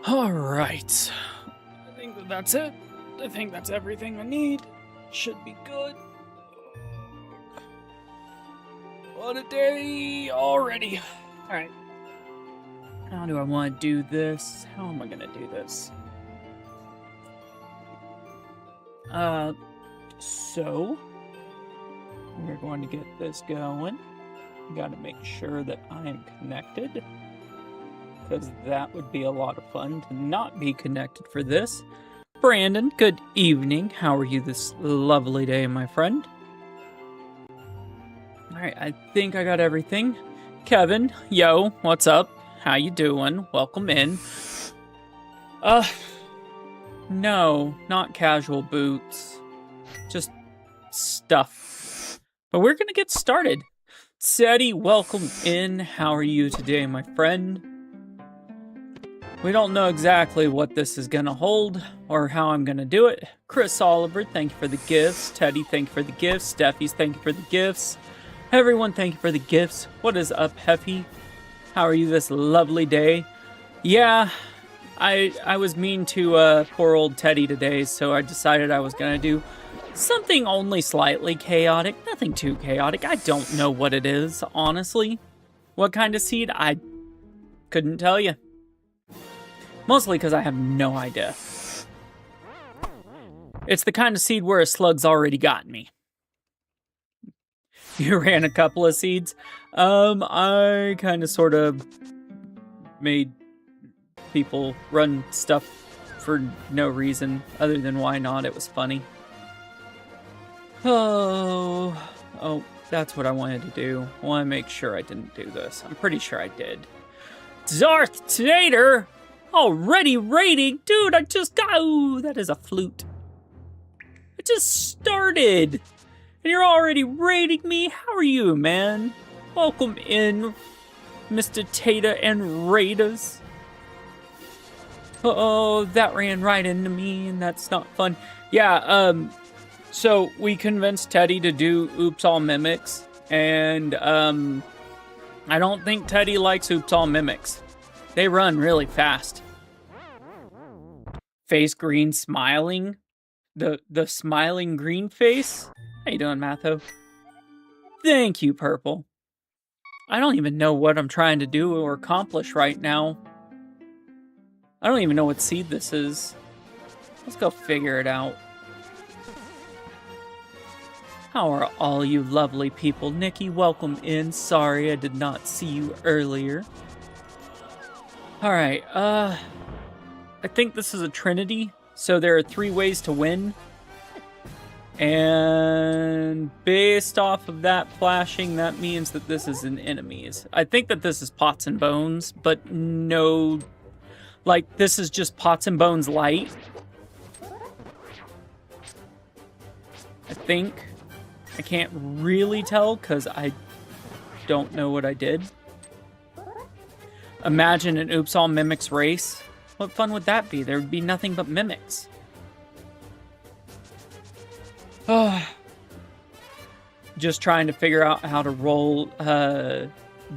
All right. I think that's it. I think that's everything I need. Should be good. What a day already. All right. How do I want to do this? How am I going to do this? So we're going to get this going. Got to make sure that I am connected, because that would be a lot of fun to not be connected for this. Brandon, good evening. How are you this lovely day, my friend? Alright, I think I got everything. Kevin, yo, what's up? How you doing? Welcome in. No, not casual boots. Just stuff. But we're gonna get started. Seti, welcome in. How are you today, my friend? We don't know exactly what this is gonna hold or how I'm gonna do it. Chris Oliver, thank you for the gifts. Teddy, thank you for the gifts. Steffi's, thank you for the gifts. Everyone, thank you for the gifts. What is up, Heffy? How are you this lovely day? Yeah, I was mean to poor old Teddy today, so I decided I was gonna do something only slightly chaotic. Nothing too chaotic. I don't know what it is, honestly. What kind of seed? I couldn't tell you. Mostly because I have no idea. It's the kind of seed where a slug's already gotten me. You ran a couple of seeds? I kind of sort of made people run stuff for no reason other than why not. It was funny. Oh, that's what I wanted to do. I want to make sure I didn't do this. I'm pretty sure I did. Darth Tater! Already raiding? Dude, I just got... Ooh, that is a flute. I just started. And you're already raiding me? How are you, man? Welcome in, Mr. Tata and Raiders. Uh-oh, that ran right into me, and that's not fun. Yeah, so we convinced Teddy to do Oops All Mimics, and, I don't think Teddy likes Oops All Mimics. They run really fast. Face green smiling. The smiling green face. How you doing, Matho? Thank you, Purple. I don't even know what I'm trying to do or accomplish right now. I don't even know what seed this is. Let's go figure it out. How are all you lovely people? Nikki, welcome in. Sorry I did not see you earlier. Alright, I think this is a trinity, so there are 3 ways to win. And based off of that flashing, that means that this is an enemies. I think that this is Pots and Bones, but no... Like, this is just Pots and Bones light. I think. I can't really tell, because I don't know what I did. Imagine an Oops All Mimics race. What fun would that be? There would be nothing but mimics. Just trying to figure out how to roll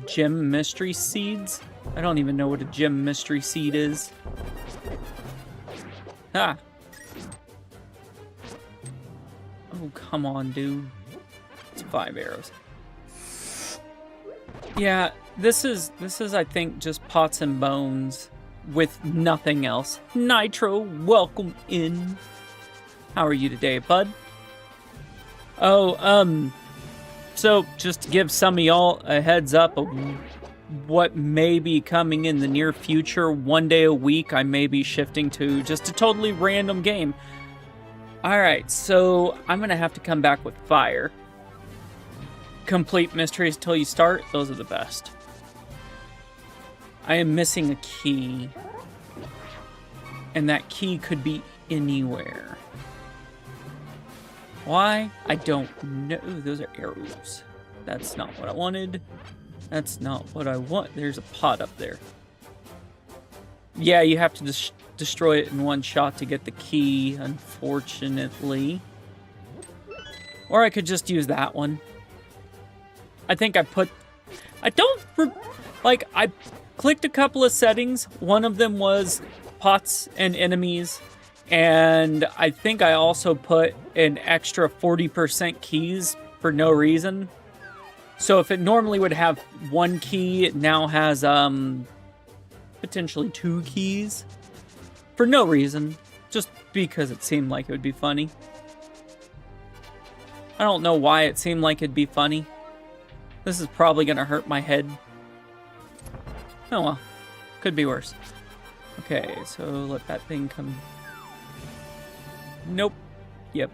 gem mystery seeds. I don't even know what a gem mystery seed is. Ah. Oh, come on, dude. It's 5 arrows. Yeah, this is I think just Pots and Bones with nothing else. Nitro, welcome in. How are you today, bud? Oh, so just to give some of y'all a heads up of what may be coming in the near future, one day a week I may be shifting to just a totally random game. Alright, so I'm gonna have to come back with fire. Complete mysteries till you start, those are the best. I am missing a key. And that key could be anywhere. Why? I don't know. Ooh, those are arrows. That's not what I wanted. That's not what I want. There's a pot up there. Yeah, you have to destroy it in one shot to get the key, unfortunately. Or I could just use that one. I think I clicked a couple of settings. One of them was pots and enemies, and I think I also put an extra 40% keys for no reason. So if it normally would have 1 key, it now has potentially 2 keys for no reason, just because it seemed like it would be funny. I don't know why it seemed like it'd be funny. This is probably gonna hurt my head. Oh well, could be worse. Okay, so let that thing come. Nope. Yep.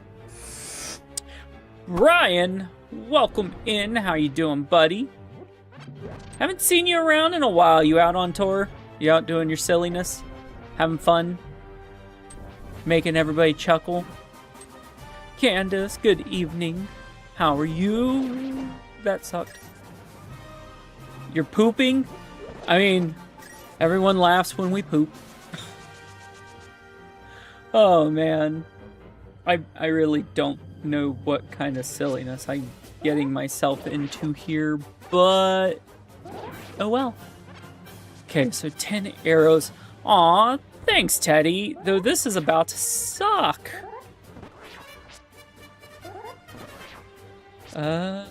Ryan, welcome in. How you doing, buddy? Haven't seen you around in a while. You out on tour? You out doing your silliness? Having fun? Making everybody chuckle? Candace, good evening. How are you? That sucked. You're pooping? I mean, everyone laughs when we poop. Oh, man. I really don't know what kind of silliness I'm getting myself into here, but oh well. Okay, so 10 arrows. Aw, thanks, Teddy. Though this is about to suck. I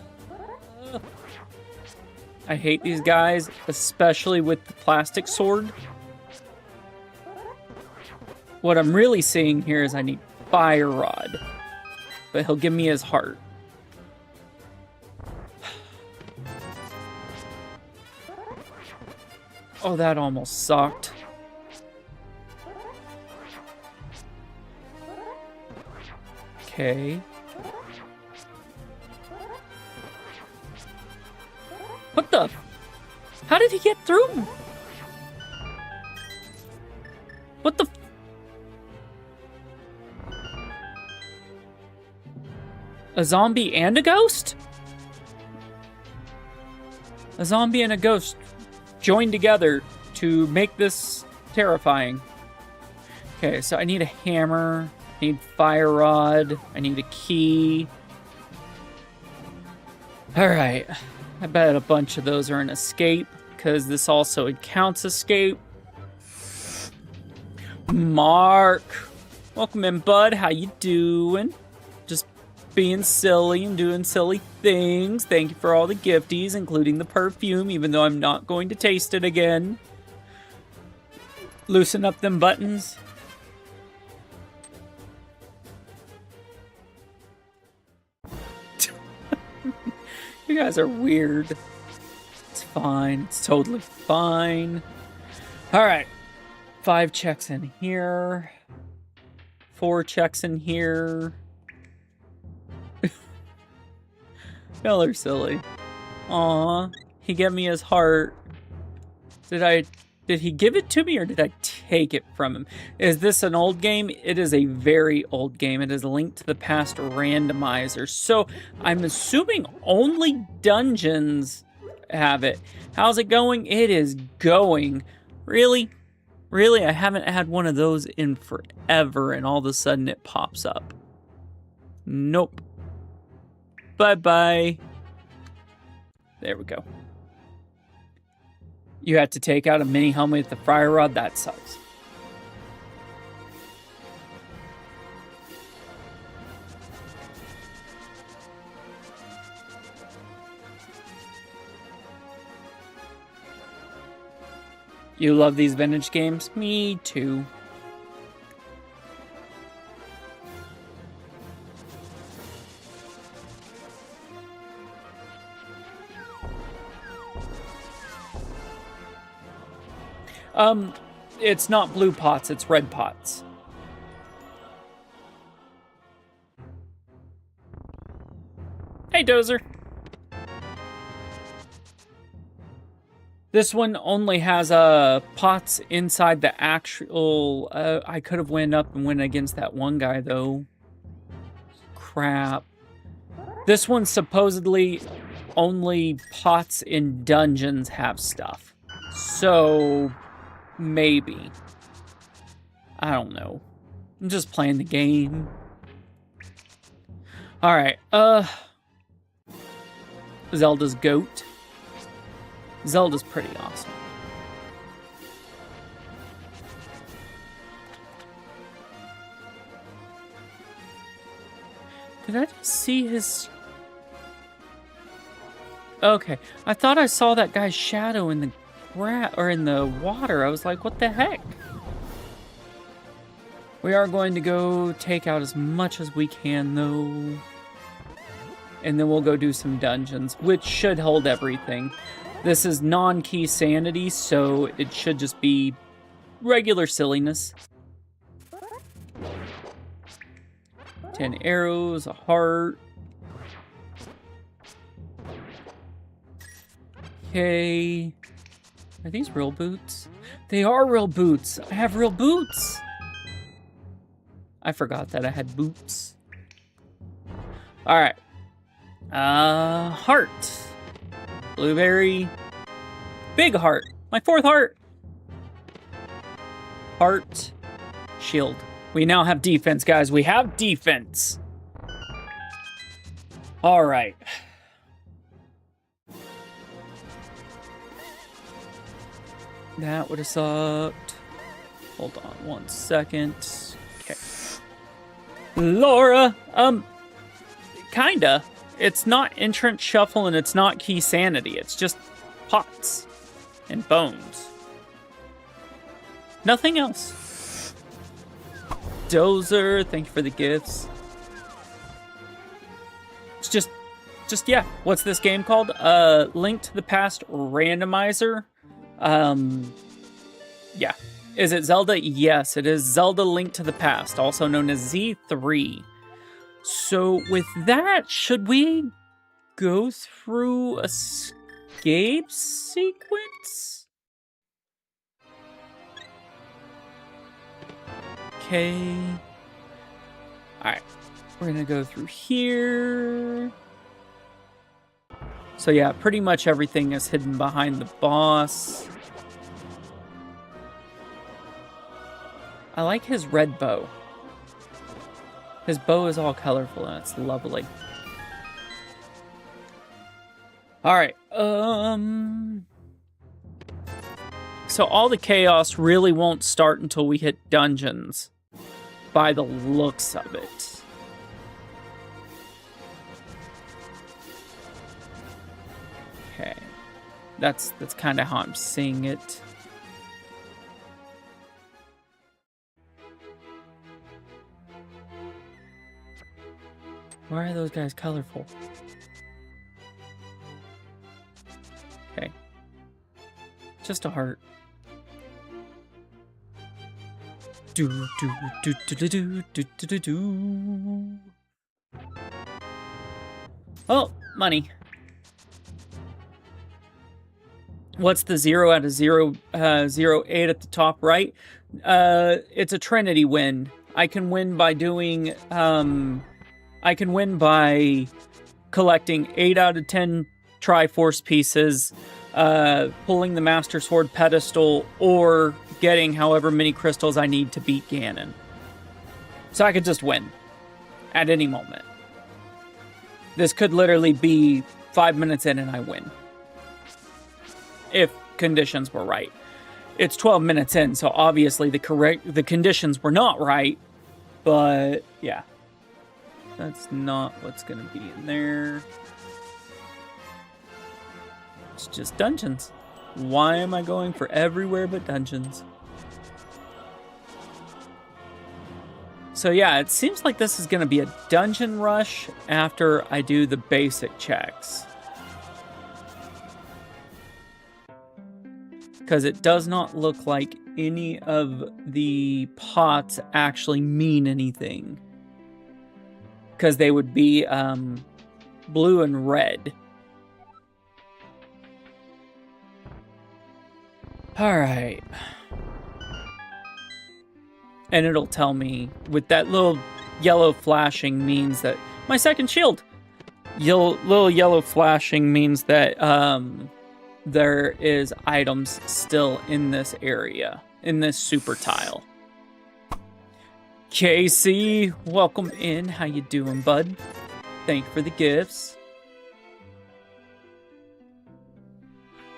hate these guys, especially with the plastic sword. What I'm really seeing here is I need Fire Rod, but he'll give me his heart. Oh, that almost sucked. Okay. What the? How did he get through? What the? A zombie and a ghost? A zombie and a ghost joined together to make this terrifying. Okay, so I need a hammer, I need fire rod, I need a key. Alright, I bet a bunch of those are an escape, because this also counts escape. Mark, welcome in, bud. How you doing? Just being silly and doing silly things. Thank you for all the gifties, including the perfume, even though I'm not going to taste it again. Loosen up them buttons. You guys are weird. It's fine. It's totally fine. All right. 5 checks in here. 4 checks in here. Y'all are silly. Aw, he gave me his heart. Did he give it to me or did I take it from him? Is this an old game? It is a very old game. It is linked to the Past Randomizer. So I'm assuming only dungeons have it. How's it going? It is going. Really? Really? I haven't had one of those in forever and all of a sudden it pops up. Nope. Bye-bye. There we go. You had to take out a mini helmet with the fire rod? That sucks. You love these vintage games? Me too. It's not blue pots, it's red pots. Hey, Dozer. This one only has pots inside the actual... I could have went up and went against that one guy, though. Crap. This one supposedly only pots in dungeons have stuff. So... maybe. I don't know. I'm just playing the game. Alright, Zelda's goat. Zelda's pretty awesome. Did I just see his... Okay, I thought I saw that guy's shadow in the or in the water. I was like, what the heck? We are going to go take out as much as we can, though. And then we'll go do some dungeons, which should hold everything. This is non-key sanity, so it should just be regular silliness. 10 arrows, a heart. Okay. Are these real boots? They are real boots. I have real boots. I forgot that I had boots. All right. Heart. Blueberry. Big heart. My 4th heart. Heart. Shield. We now have defense, guys. We have defense. All right. That would have sucked. Hold on 1 second. Okay. Laura, kinda. It's not entrance shuffle and it's not key sanity. It's just pots and bones. Nothing else. Dozer, thank you for the gifts. It's just yeah. What's this game called? Link to the Past Randomizer. Yeah. Is it Zelda? Yes, it is Zelda Link to the Past, also known as Z3. So with that, should we go through a escape sequence? Okay. Alright. We're gonna go through here. So yeah, pretty much everything is hidden behind the boss. I like his red bow. His bow is all colorful and it's lovely. Alright, so all the chaos really won't start until we hit dungeons, by the looks of it. Okay. That's kind of how I'm seeing it. Why are those guys colorful? Okay. Just a heart. Do do do do do do do do do do. Oh, money. What's the 0 out of 0, 08 at the top right? It's a Trinity win. I can win by doing, I can win by collecting 8 out of 10 Triforce pieces, pulling the Master Sword pedestal, or getting however many crystals I need to beat Ganon. So I could just win at any moment. This could literally be 5 minutes in and I win. If conditions were right. It's 12 minutes in, so obviously the conditions were not right, but yeah. That's not what's gonna be in there. It's just dungeons. Why am I going for everywhere but dungeons? So yeah, it seems like this is gonna be a dungeon rush after I do the basic checks. Because it does not look like any of the pots actually mean anything. Because they would be blue and red. Alright. And it'll tell me, with that little yellow flashing means that... My second shield! Little yellow flashing means that there is items still in this area. In this super tile. Casey, welcome in. How you doing, bud? Thank you for the gifts.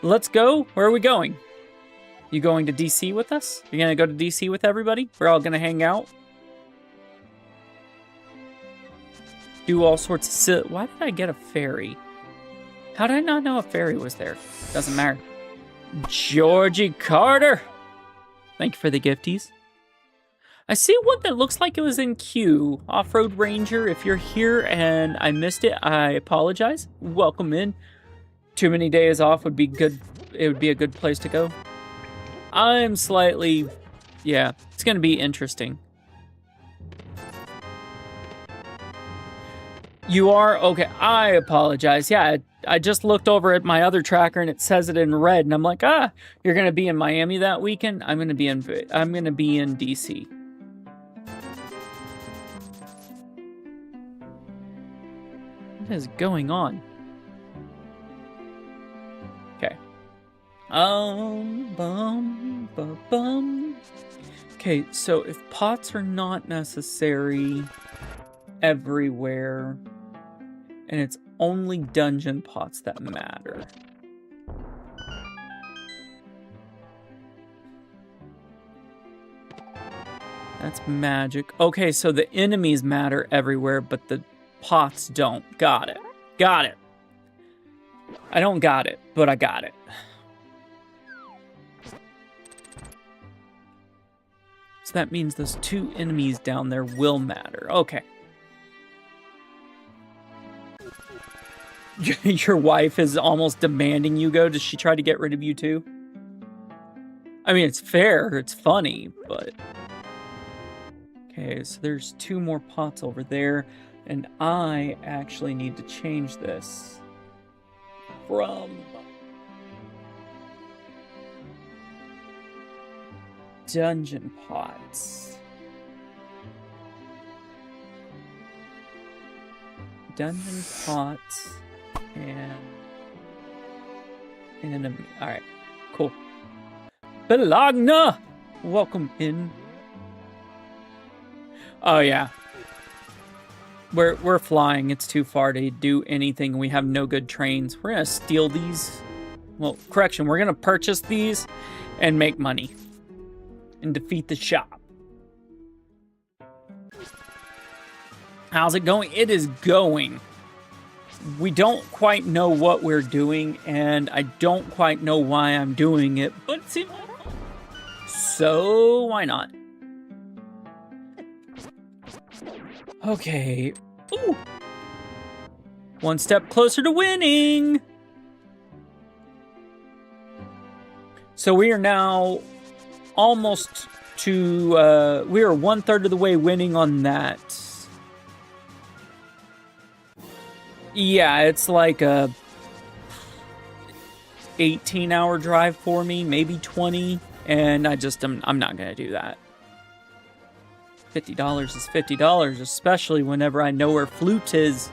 Let's go. Where are we going? You going to DC with us? You're gonna go to DC with everybody? We're all gonna hang out? do all sorts of Why did I get a fairy? How did I not know a fairy was there? Doesn't matter. Georgie Carter! Thank you for the gifties. I see one that looks like it was in queue. Off-Road Ranger, if you're here and I missed it, I apologize. Welcome in. Too many days off would be good. It would be a good place to go. I'm slightly... Yeah, it's going to be interesting. You are? Okay, I apologize. Yeah, I just looked over at my other tracker and it says it in red, and I'm like, you're gonna be in Miami that weekend? I'm gonna be in DC. What is going on? Okay. Okay, so if pots are not necessary everywhere, and it's only dungeon pots that matter. That's magic. Okay, so the enemies matter everywhere, but the pots don't. Got it. Got it. I don't got it, but I got it. So that means those two enemies down there will matter. Okay. Your wife is almost demanding you go. Does she try to get rid of you too? I mean, it's fair. It's funny, but... Okay, so there's two more pots over there. And I actually need to change this from... dungeon pots. Dungeon pots... and enemy. All right, cool. Belagna, welcome in. Oh yeah, we're flying. It's too far to do anything. We have no good trains. We're gonna steal these. Well, correction. We're gonna purchase these and make money and defeat the shop. How's it going? It is going. We don't quite know what we're doing, and I don't quite know why I'm doing it, but it seems like fun. So why not? Okay. Ooh. One step closer to winning. So we are now almost to, we are 1/3 of the way winning on that. Yeah, it's like a 18-hour drive for me, maybe 20, and I'm not gonna do that. $50 is $50, especially whenever I know where Flute is.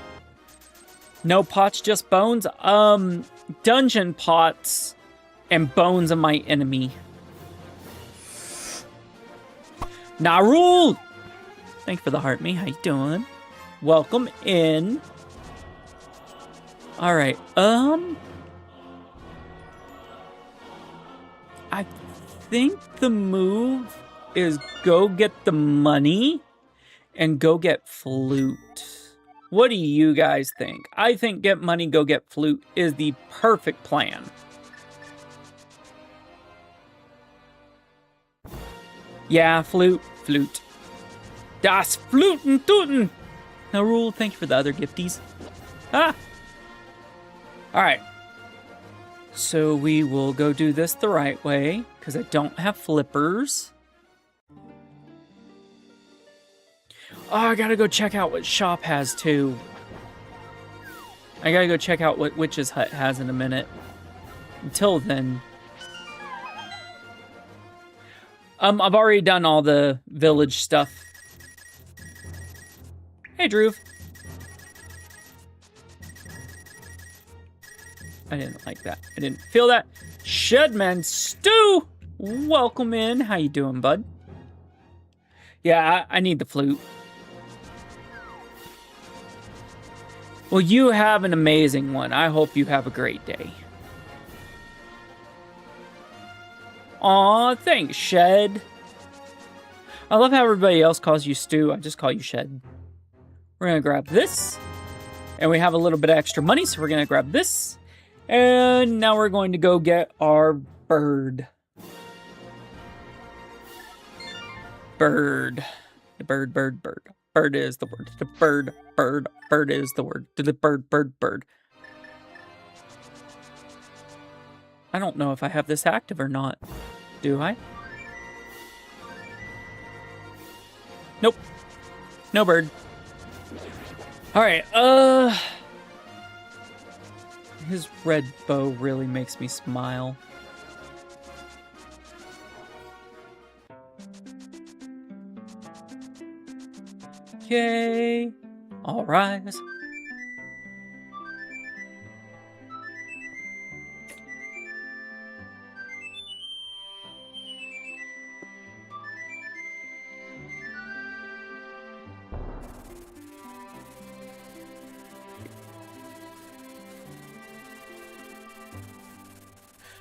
No pots, just bones. Dungeon pots and bones of my enemy. Narul! Thank you for the heart me. How you doing? Welcome in. All right. I think the move is go get the money and go get Flute. What do you guys think? I think get money, go get Flute is the perfect plan. Yeah, Flute. Das Fluten Tuten. Now, Rule, thank you for the other gifties. Ah! Alright. So we will go do this the right way, because I don't have flippers. Oh, I gotta go check out what shop has, too. I gotta go check out what Witch's Hut has in a minute. Until then... I've already done all the village stuff. Hey, Drew. I didn't like that. I didn't feel that. Shedman Stew! Welcome in. How you doing, bud? Yeah, I need the flute. Well, you have an amazing one. I hope you have a great day. Aw, thanks, Shed. I love how everybody else calls you Stu. I just call you Shed. We're gonna grab this. And we have a little bit of extra money, so we're gonna grab this. And now we're going to go get our bird. Bird. The bird, bird, bird. Bird is the word. The bird, bird, bird is the word. The bird, bird, bird. I don't know if I have this active or not. Do I? Nope. No bird. Alright, his red bow really makes me smile. Okay. All rise.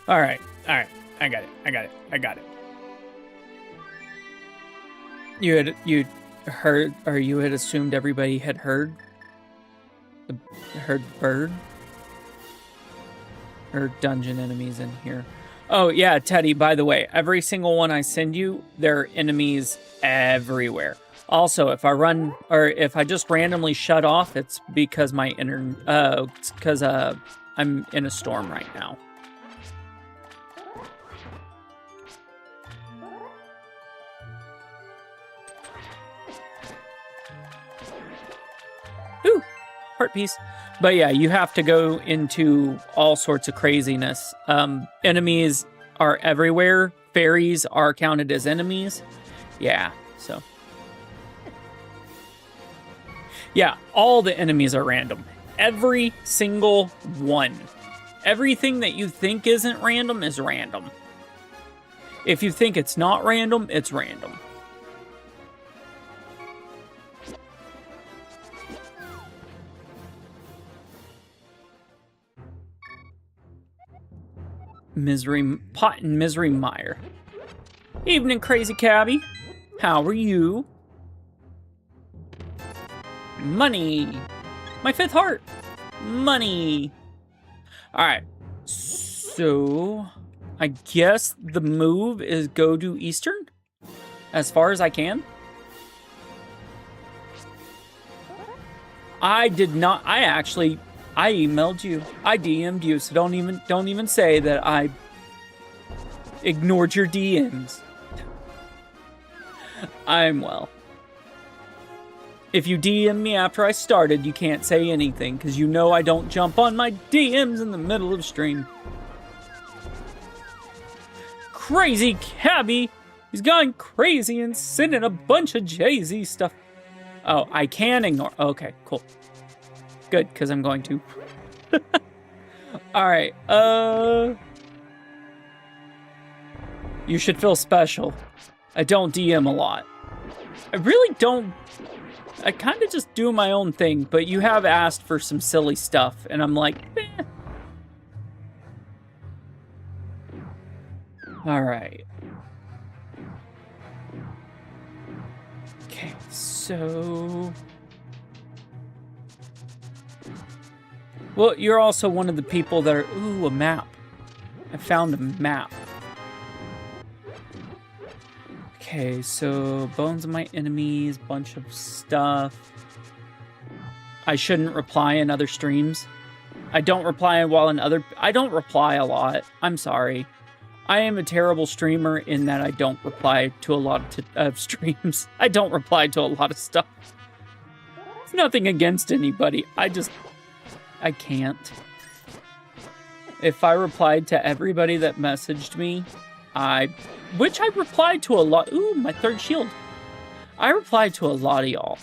All right. I got it. You heard, or you had assumed everybody had heard bird or dungeon enemies in here. Oh yeah, Teddy, by the way, every single one I send you, there are enemies everywhere. Also, if I run, or if I just randomly shut off, it's because it's because I'm in a storm right now. Ooh, heart piece. But yeah, you have to go into all sorts of craziness. Enemies are everywhere. Fairies are counted as enemies. Yeah, so. Yeah, all the enemies are random. Every single one. Everything that you think isn't random is random. If you think it's not random, it's random. Pot and Misery Mire. Evening, Crazy Cabby. How are you? Money. My 5th heart. Money. Alright. So, I guess the move is go to Eastern? As far as I can? I did not. I emailed you. I DM'd you, so don't even say that I ignored your DMs. I'm well. If you DM me after I started, you can't say anything, because you know I don't jump on my DMs in the middle of stream. Crazy Cabby! He's gone crazy and sending a bunch of Jay-Z stuff. Oh, I can ignore. Okay, cool. Good, because I'm going to. Alright, you should feel special. I don't DM a lot. I really don't. I kind of just do my own thing, but you have asked for some silly stuff, and I'm like, eh. Alright. Okay, so... Well, you're also one of the people that are... Ooh, a map. I found a map. Okay, so bones of my enemies, bunch of stuff. I shouldn't reply in other streams. I don't reply while in other... I don't reply a lot. I'm sorry. I am a terrible streamer in that I don't reply to a lot of streams. I don't reply to a lot of stuff. It's nothing against anybody. I can't. If I replied to everybody that messaged me, which I replied to a lot. Ooh, my 3rd shield. I replied to a lot of y'all.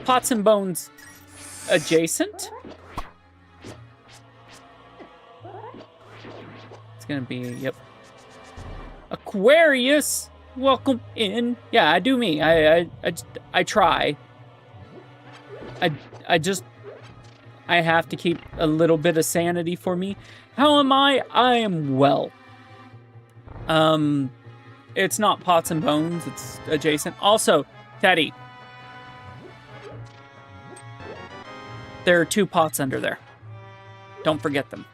Pots and Bones adjacent. It's gonna be, yep. Aquarius, welcome in. Yeah, I do me. I try. I have to keep a little bit of sanity for me. How am I? I am well. It's not Pots and Bones, it's adjacent. Also, Teddy, There are 2 pots under there. Don't forget them.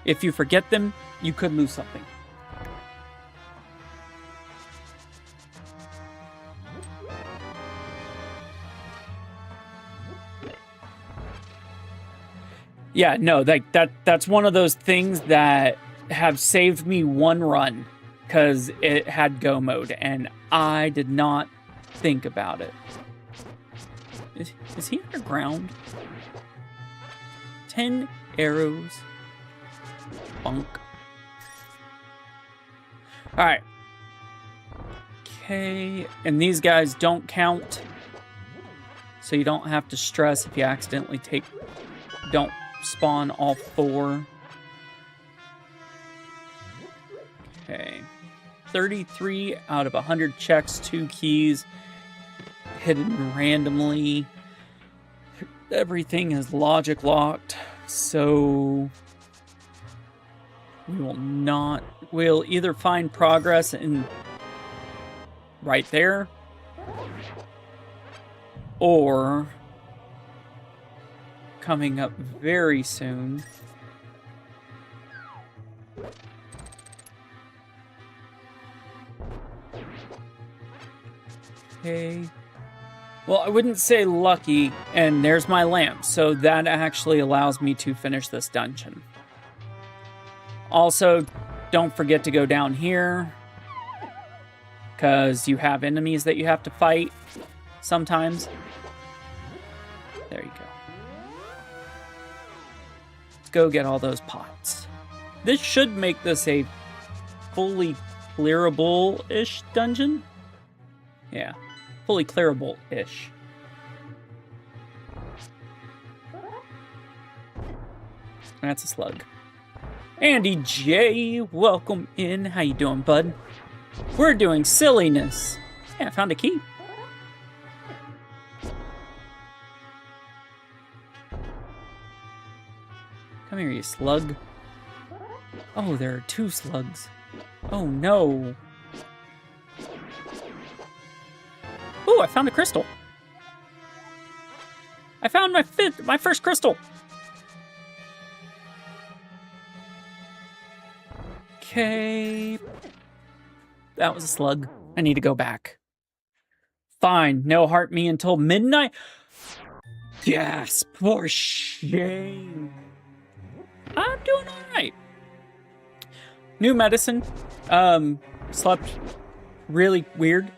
If you forget them, you could lose something. Yeah, no, that's one of those things that have saved me one run because it had go mode, and I did not think about it. Is he underground? 10 arrows. Bunk. Alright. Okay, and these guys don't count, so you don't have to stress if you accidentally don't spawn all 4. Okay. 33 out of 100 checks, 2 keys, hidden randomly. Everything is logic locked, so we'll either find progress in right there, or coming up very soon. Okay. Well, I wouldn't say lucky, and there's my lamp, so that actually allows me to finish this dungeon. Also, don't forget to go down here, because you have enemies that you have to fight sometimes. There you go. Let's go get all those pots. This should make this a fully clearable-ish dungeon. Yeah, fully clearable-ish. That's a slug. Andy J, welcome in. How you doing, bud? We're doing silliness. Yeah, I found a key. Come here, you slug. Oh, there are 2 slugs. Oh, no. Oh, I found a crystal. I found my first crystal. Okay. That was a slug. I need to go back. Fine. No heart me until midnight. Yes, for shame. I'm doing all right. New medicine. Slept really weird.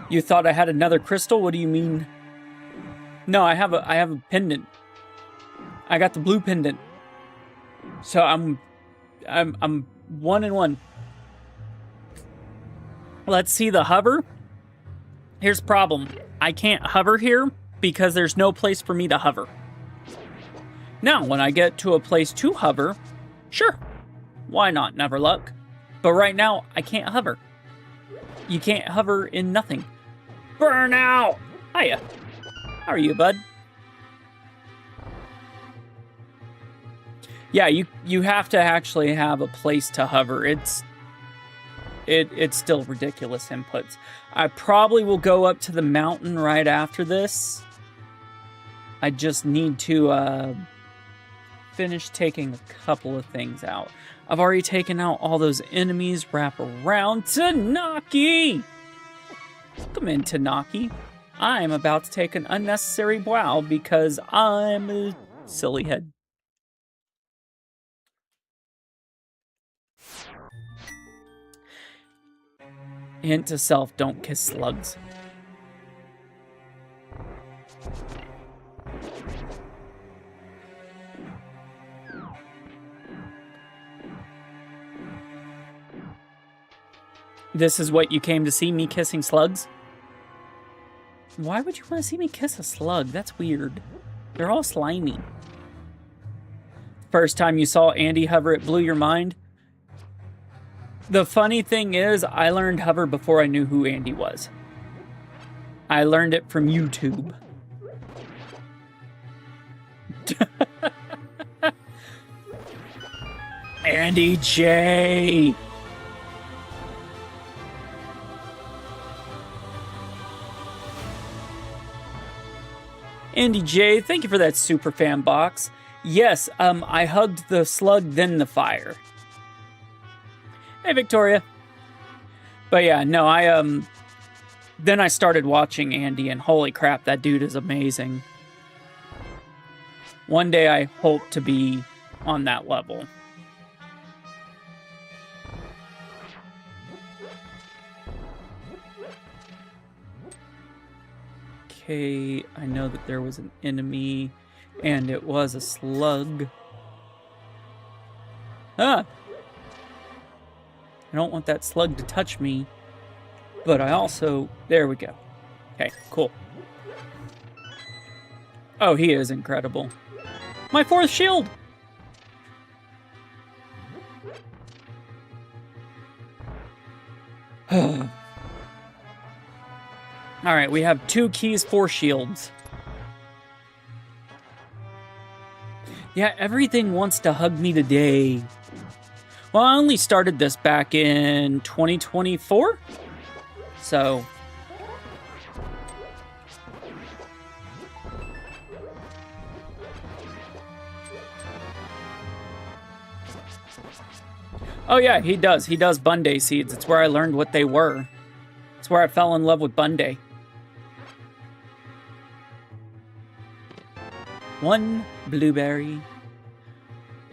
You thought I had another crystal? What do you mean? No, I have a pendant. I got the blue pendant. So I'm 1-1. Let's see the hover. Here's the problem. I can't hover here because there's no place for me to hover. Now, when I get to a place to hover, sure. Why not? Never luck. But right now, I can't hover. You can't hover in nothing. Burnout! Hiya. How are you, bud? Yeah, you have to actually have a place to hover. It's still ridiculous inputs. I probably will go up to the mountain right after this. I just need to finish taking a couple of things out. I've already taken out all those enemies. Wrap around Tanaki! Come in, Tanaki. I'm about to take an unnecessary wow because I'm a silly head. Hint to self, don't kiss slugs. This is what you came to see, me kissing slugs? Why would you want to see me kiss a slug? That's weird. They're all slimy. First time you saw Andy hover, it blew your mind? The funny thing is, I learned hover before I knew who Andy was. I learned it from YouTube. Andy J. Andy J, thank you for that super fan box. Yes, I hugged the slug, then the fire. Hey, Victoria. But yeah, no, then I started watching Andy, and holy crap, that dude is amazing. One day I hope to be on that level. Okay, I know that there was an enemy, and it was a slug. Ah! I don't want that slug to touch me, but I also... There we go. Okay, cool. Oh, he is incredible. My 4th shield! Alright, we have 2 keys, 4 shields. Yeah, everything wants to hug me today. Well, I only started this back in 2024, so... Oh yeah, he does. He does Bunday seeds. It's where I learned what they were. It's where I fell in love with Bunday. 1 blueberry.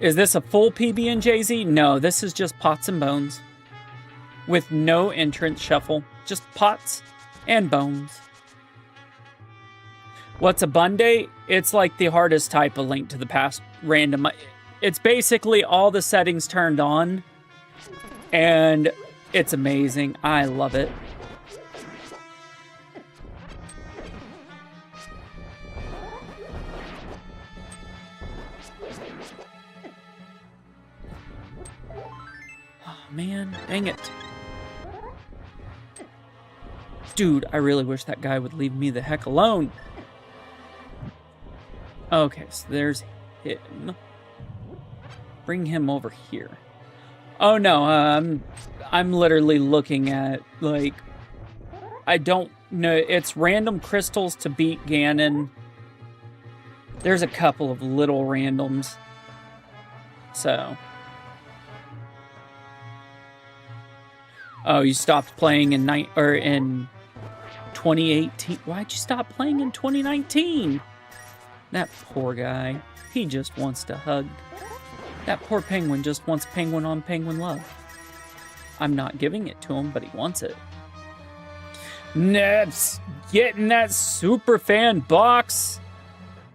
Is this a full PB&JZ? No, this is just pots and bones. With no entrance shuffle. Just pots and bones. What's a Bunday? It's like the hardest type of Link to the Past random. It's basically all the settings turned on. And it's amazing. I love it. Man, dang it. Dude, I really wish that guy would leave me the heck alone. Okay, so there's him. Bring him over here. Oh no, I'm literally looking at, like, I don't know, it's random crystals to beat Ganon. There's a couple of little randoms. So... Oh, you stopped playing in 2018. Why'd you stop playing in 2019? That poor guy. He just wants to hug. That poor penguin just wants penguin on penguin love. I'm not giving it to him, but he wants it. Nebs, getting that super fan box.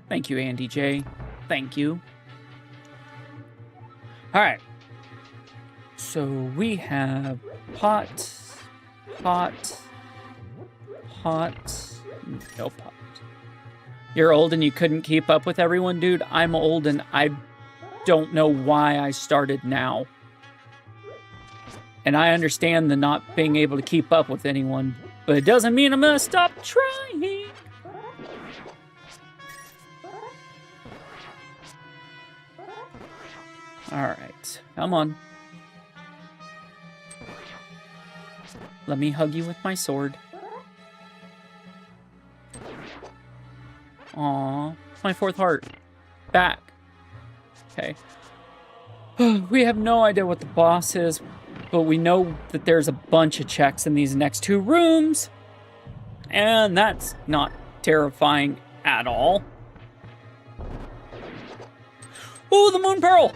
Thank you, Andy J. Thank you. All right. So we have pot, no pot. You're old and you couldn't keep up with everyone, dude. I'm old and I don't know why I started now. And I understand the not being able to keep up with anyone, but it doesn't mean I'm gonna stop trying. All right, come on. Let me hug you with my sword. Aw, my 4th heart. Back. Okay. We have no idea what the boss is, but we know that there's a bunch of checks in these next 2 rooms. And that's not terrifying at all. Ooh, the Moon Pearl!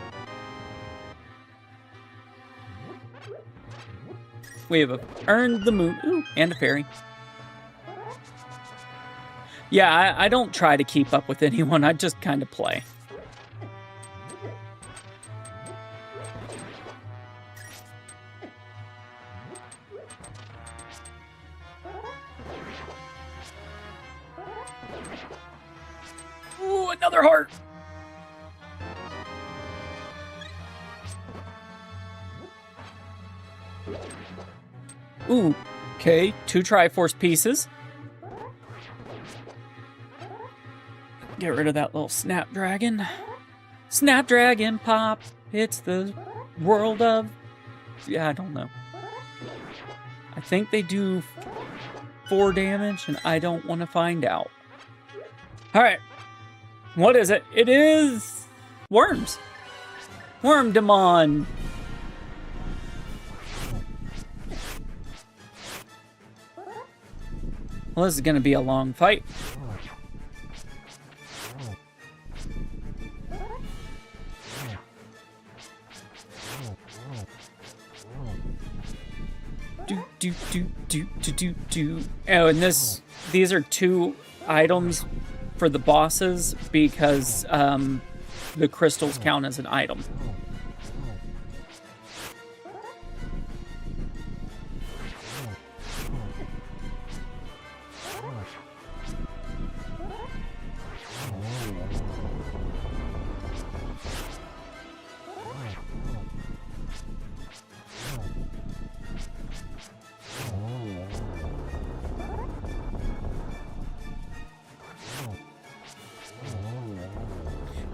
We have earned the moon. Ooh, and a fairy. Yeah, I don't try to keep up with anyone. I just kind of play. Ooh, another heart. Ooh, okay, 2 Triforce pieces. Get rid of that little Snapdragon. Snapdragon pop. It's the world of... Yeah, I don't know. I think they do 4 damage, and I don't want to find out. All right. What is it? It is worms. Wormdemon. Well, this is going to be a long fight. Oh, and these are 2 items for the bosses because the crystals count as an item.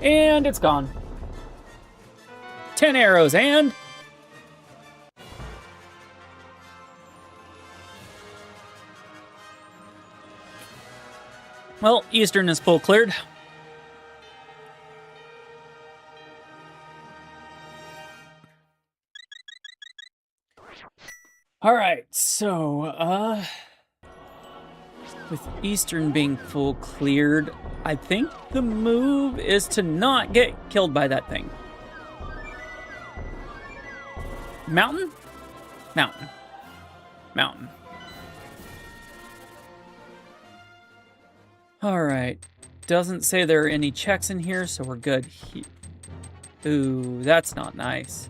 And it's gone. 10 arrows and... Well, Eastern is full cleared. All right, so, with Eastern being full cleared, I think the move is to not get killed by that thing. Mountain? Mountain. Mountain. All right. Doesn't say there are any checks in here, so we're good. Ooh, that's not nice.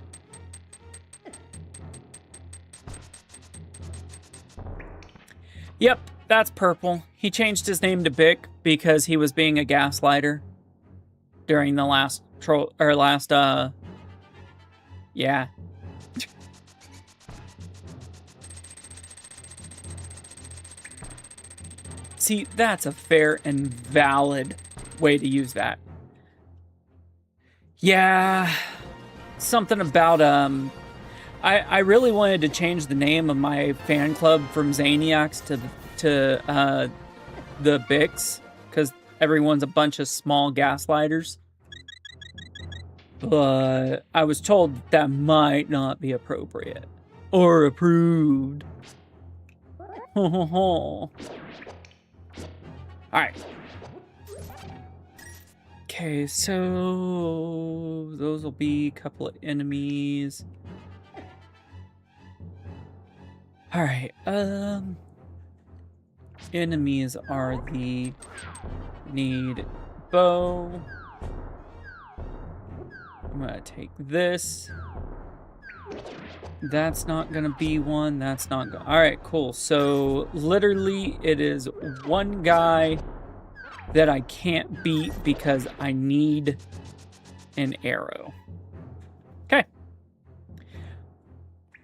Yep, that's purple. He changed his name to Bick because he was being a gaslighter during the last yeah. See, that's a fair and valid way to use that. Yeah, something about, I really wanted to change the name of my fan club from Zaniacs to the Bix, because everyone's a bunch of small gaslighters. But I was told that might not be appropriate. Or approved. Ho ho ho. Alright. Okay, so those will be a couple of enemies. Alright, enemies are the need bow. I'm gonna take this. That's not gonna be one. That's not gonna... Alright, cool. So, literally, it is one guy that I can't beat because I need an arrow. Okay.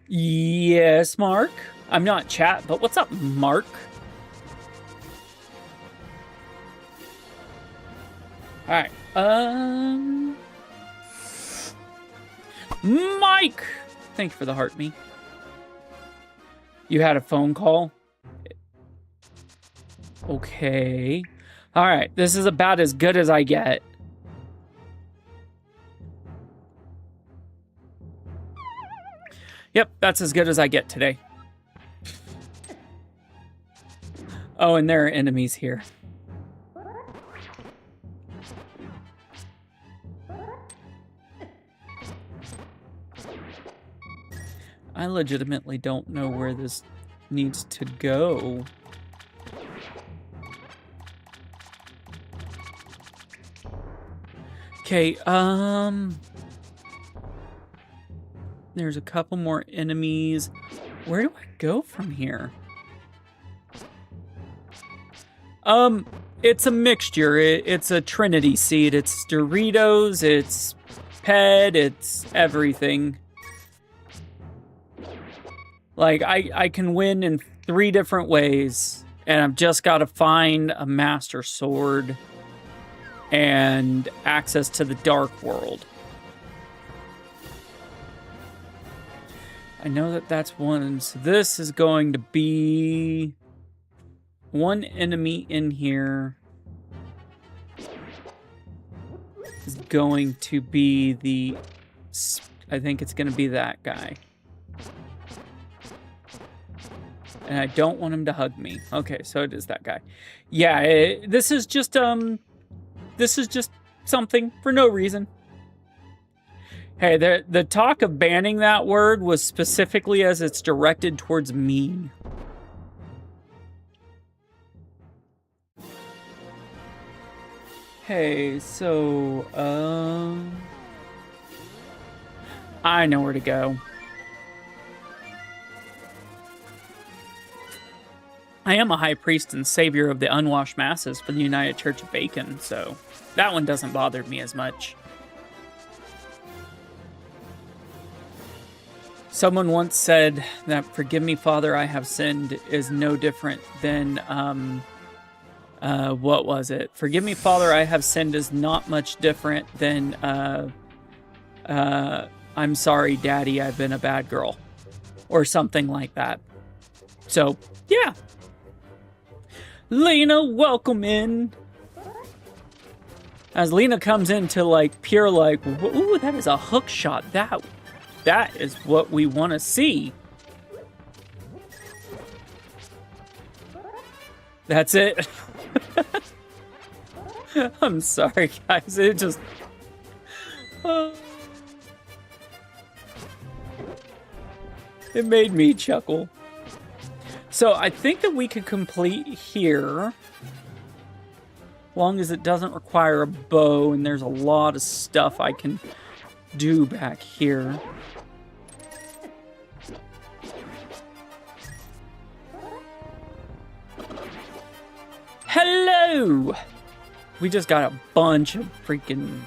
Yes, Mark? I'm not chat, but what's up, Mark? Alright, Mike! Thank you for the heart me. You had a phone call? Okay. Alright, this is about as good as I get. Yep, that's as good as I get today. Oh, and there are enemies here. I legitimately don't know where this needs to go. Okay, there's a couple more enemies. Where do I go from here? It's a mixture. It's a Trinity seed. It's Doritos, it's Ped, it's everything. Like, I can win in 3 different ways, and I've just got to find a Master Sword and access to the Dark World. I know that that's one, so this is going to be one enemy in here. going to be I think it's going to be that guy. And I don't want him to hug me. Okay, so it is that guy. Yeah, this is just something for no reason. Hey, the talk of banning that word was specifically as it's directed towards me. Hey, so, I know where to go. I am a high priest and savior of the unwashed masses for the United Church of Bacon, so that one doesn't bother me as much. Someone once said that "Forgive me, Father, I have sinned" is no different than, what was it? "Forgive me, Father, I have sinned" is not much different than, "I'm sorry, Daddy, I've been a bad girl," or something like that. So, yeah. Lena, welcome in. As Lena comes into, like, pure, like, ooh, that is a hook shot. That is what we want to see. That's it. I'm sorry, guys. It just... it made me chuckle. So I think that we could complete here, long as it doesn't require a bow, and there's a lot of stuff I can do back here. Hello! We just got a bunch of freaking...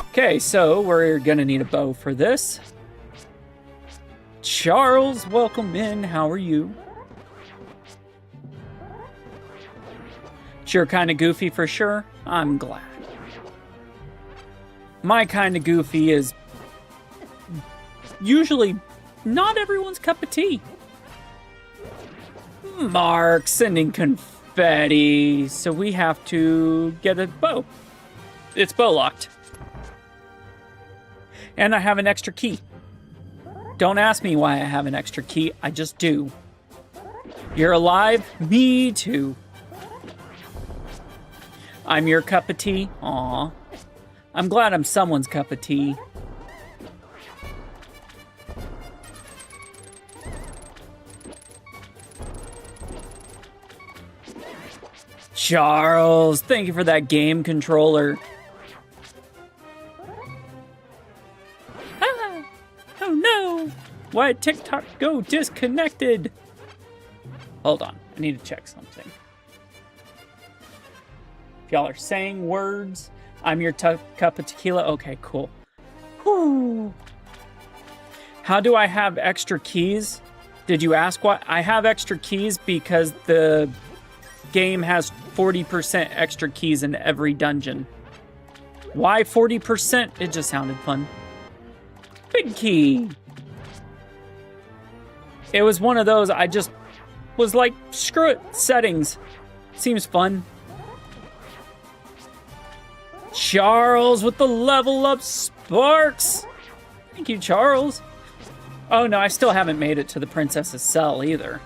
Okay, so we're gonna need a bow for this. Charles, welcome in. How are you? You're kind of goofy for sure. I'm glad. My kind of goofy is usually not everyone's cup of tea. Mark sending confetti. So we have to get a bow. It's bow locked. And I have an extra key. Don't ask me why I have an extra key. I just do. You're alive? Me too. I'm your cup of tea? Aw. I'm glad I'm someone's cup of tea. Charles, thank you for that game controller. Ah! Oh no! Why did TikTok go disconnected? Hold on, I need to check something. If y'all are saying words, I'm your cup of tequila. Okay, cool. Whew. How do I have extra keys? Did you ask why? I have extra keys because the game has 40% extra keys in every dungeon. Why 40%? It just sounded fun. Big key. It was one of those, I just was like, screw it, settings. Seems fun. Charles with the level up sparks. Thank you, Charles. Oh no, I still haven't made it to the princess's cell either.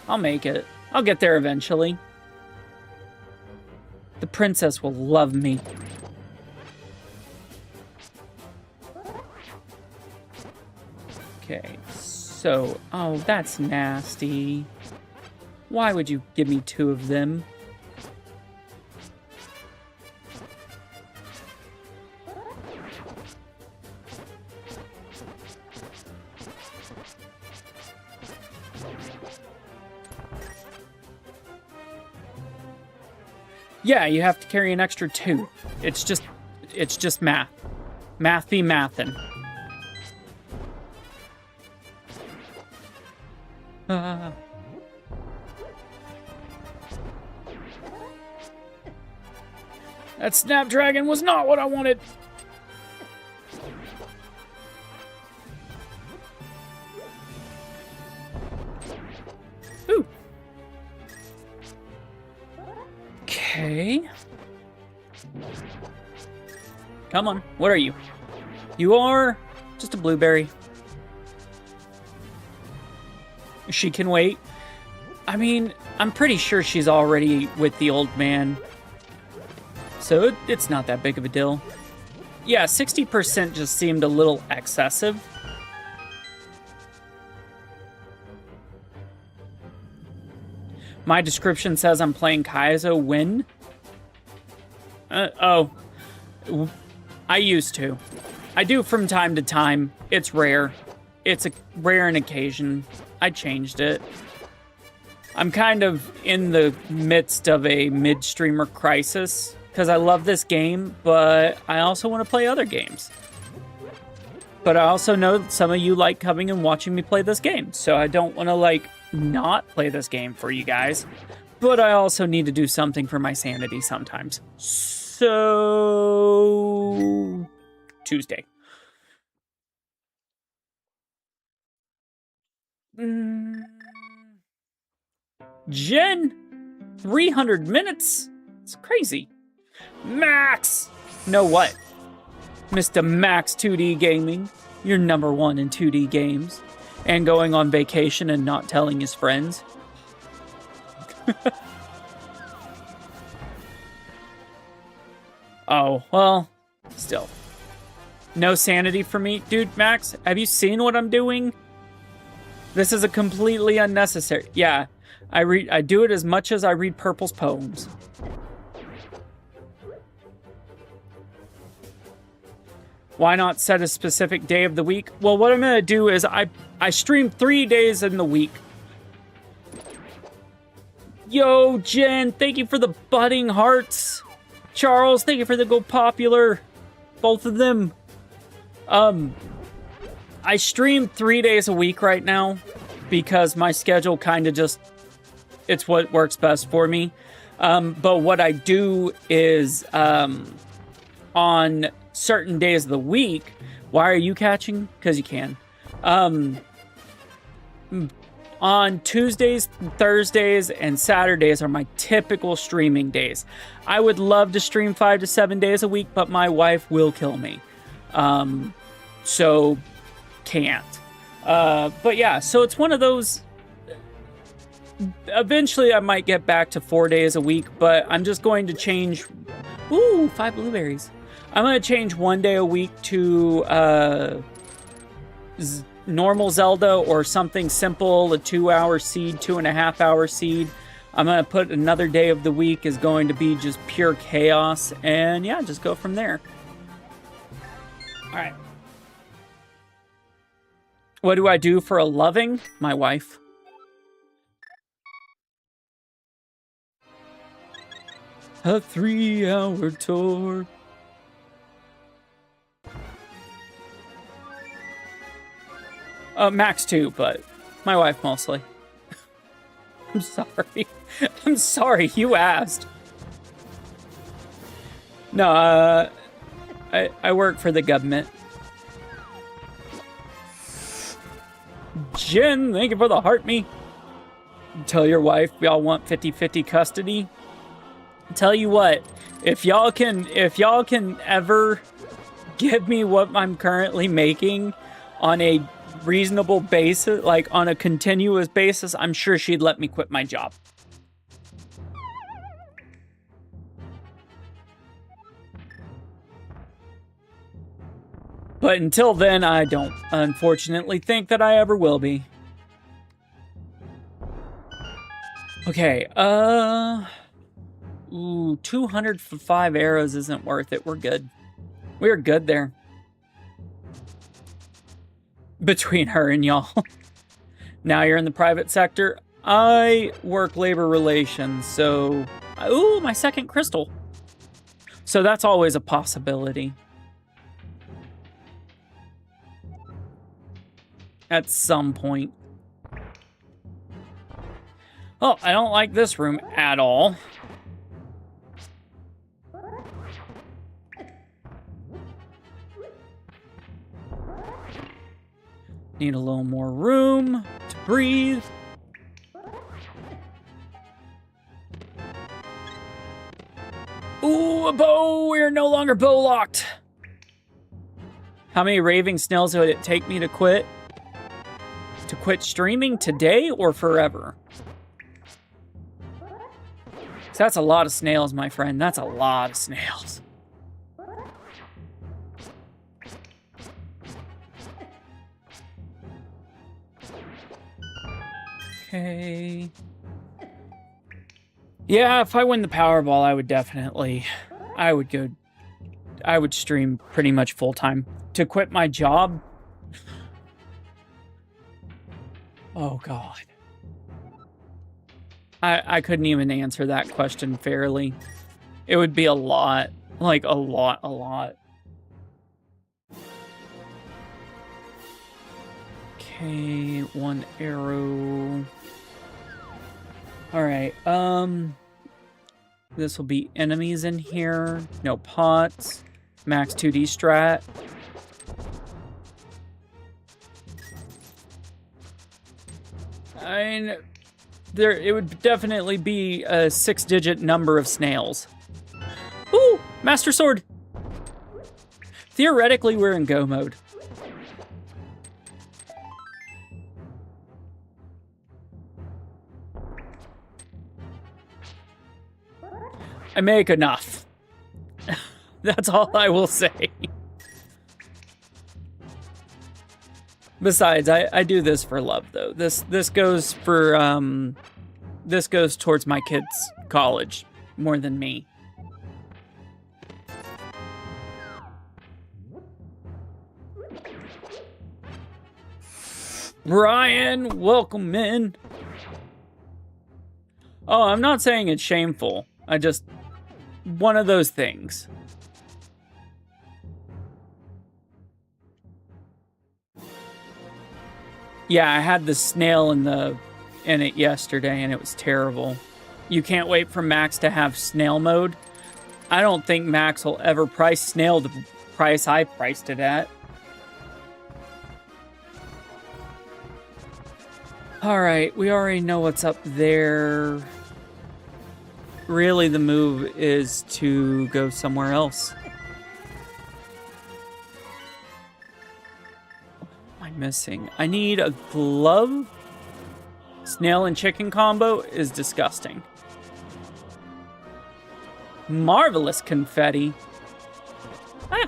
I'll make it. I'll get there eventually. The princess will love me. Okay, so... oh, that's nasty. Why would you give me two of them? Yeah, you have to carry an extra 2. It's just math. Math be mathin'. That Snapdragon was not what I wanted. Ooh. Okay. Come on. What are you? You are just a blueberry. She can wait. I mean, I'm pretty sure she's already with the old man. So it's not that big of a deal. Yeah, 60% just seemed a little excessive. My description says I'm playing Kaizo when? Oh. I used to. I do from time to time. It's rare. It's a rare an occasion. I changed it. I'm kind of in the midst of a mid-streamer crisis because I love this game, but I also want to play other games. But I also know that some of you like coming and watching me play this game, so I don't want to, like, not play this game for you guys. But I also need to do something for my sanity sometimes. So... Tuesday. Jen, 300 minutes? It's crazy. Max! Know what? Mr. Max 2D Gaming, you're number one in 2D games. And going on vacation and not telling his friends. Oh, well, still. No sanity for me. Dude, Max, have you seen what I'm doing? This is a completely unnecessary... Yeah, I do it as much as I read Purple's poems. Why not set a specific day of the week? Well, what I'm going to do is I stream 3 days in the week. Yo, Jen, thank you for the budding hearts. Charles, thank you for the go popular. Both of them. I stream 3 days a week right now because my schedule kind of just, it's what works best for me. But what I do is on certain days of the week, why are you catching? Because you can. On Tuesdays, Thursdays, and Saturdays are my typical streaming days. I would love to stream 5 to 7 days a week, but my wife will kill me. So can't. But yeah, so it's one of those. Eventually I might get back to 4 days a week, but I'm just going to change. Ooh, 5 blueberries. I'm going to change 1 day a week to normal Zelda or something simple, a 2-hour seed, 2.5-hour seed. I'm going to put another day of the week is going to be just pure chaos, and yeah, just go from there. All right. What do I do for a loving? My wife. A 3-hour tour. Max too, but my wife mostly. I'm sorry. I'm sorry, you asked. No, I work for the government. Jen, thank you for the heart me. Tell your wife y'all want 50-50 custody. Tell you what, if y'all can ever give me what I'm currently making on a reasonable basis, like on a continuous basis, I'm sure she'd let me quit my job. But until then, I don't unfortunately think that I ever will be. Okay, ooh, 200 for 5 arrows isn't worth it. We're good. We're good there. Between her and y'all. Now you're in the private sector. I work labor relations, so... Ooh, my second crystal. So that's always a possibility. At some point. Oh, I don't like this room at all. Need a little more room to breathe. Ooh, a bow! We're no longer bow locked. How many raving snails would it take me to quit? To quit streaming today or forever? So that's a lot of snails, my friend. That's a lot of snails. Okay. Yeah, if I win the Powerball, I would stream pretty much full time. To quit my job? Oh, God. I couldn't even answer that question fairly. It would be a lot. Like, a lot. Okay, 1 arrow. Alright, this will be enemies in here. No pots. Max 2D strat. I mean, it would definitely be a 6-digit number of snails. Ooh, Master Sword. Theoretically, we're in go mode. I make enough. That's all I will say. Besides, I do this for love, though. This goes for this goes towards my kids' college more than me. Ryan, welcome in. Oh, I'm not saying it's shameful. One of those things. Yeah, I had the snail in it yesterday, and it was terrible. You can't wait for Max to have snail mode. I don't think Max will ever price snail the price I priced it at. All right, we already know what's up there. Really, the move is to go somewhere else. Missing. I need a glove. Snail and chicken combo is disgusting. Marvelous confetti. Ah.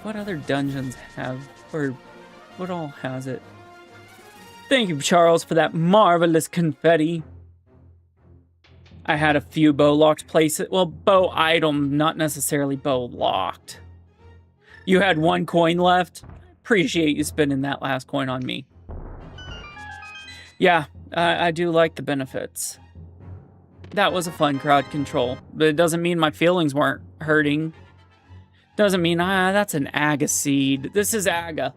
What other dungeons have, or what all has it? Thank you, Charles, for that marvelous confetti. I had a few bow locked places. Well, bow item, not necessarily bow locked. You had 1 coin left. Appreciate you spending that last coin on me. Yeah, I do like the benefits. That was a fun crowd control, but it doesn't mean my feelings weren't hurting. Doesn't mean, that's an aga seed. This is aga.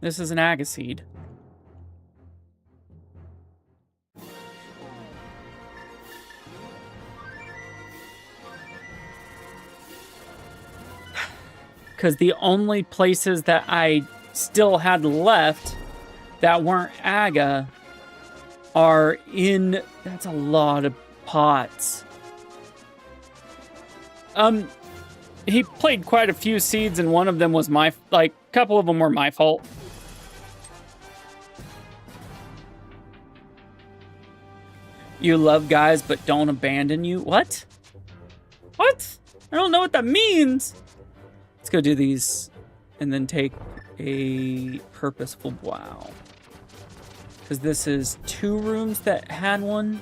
This is an aga seed. Because the only places that I still had left that weren't aga are in... That's a lot of pots. He played quite a few seeds, and one of them was my... Like, a couple of them were my fault. You love guys, but don't abandon you? What? What? I don't know what that means. Let's go do these and then take a purposeful wow. Because this is 2 rooms that had one.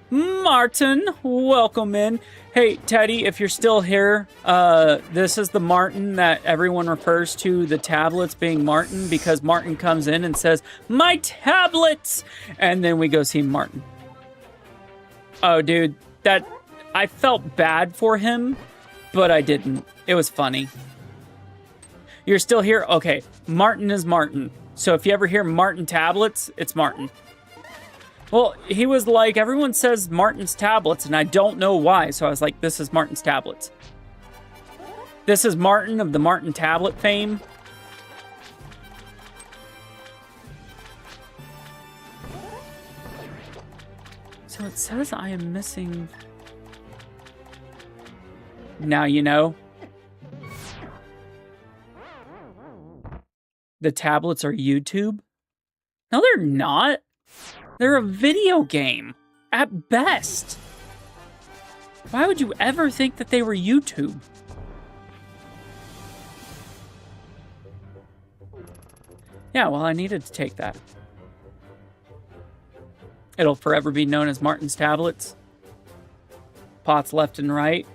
Martin, welcome in. Hey, Teddy, if you're still here, this is the Martin that everyone refers to the tablets being Martin, because Martin comes in and says, "My tablets!" And then we go see Martin. Oh, dude, I felt bad for him. But I didn't. It was funny. You're still here? Okay. Martin is Martin. So if you ever hear Martin tablets, it's Martin. Well, he was like, everyone says Martin's tablets, and I don't know why. So I was like, this is Martin's tablets. This is Martin of the Martin tablet fame. So it says I am missing... Now you know. The tablets are YouTube? No, they're not. They're a video game. At best. Why would you ever think that they were YouTube? Yeah, well, I needed to take that. It'll forever be known as Martin's tablets. Pots left and right.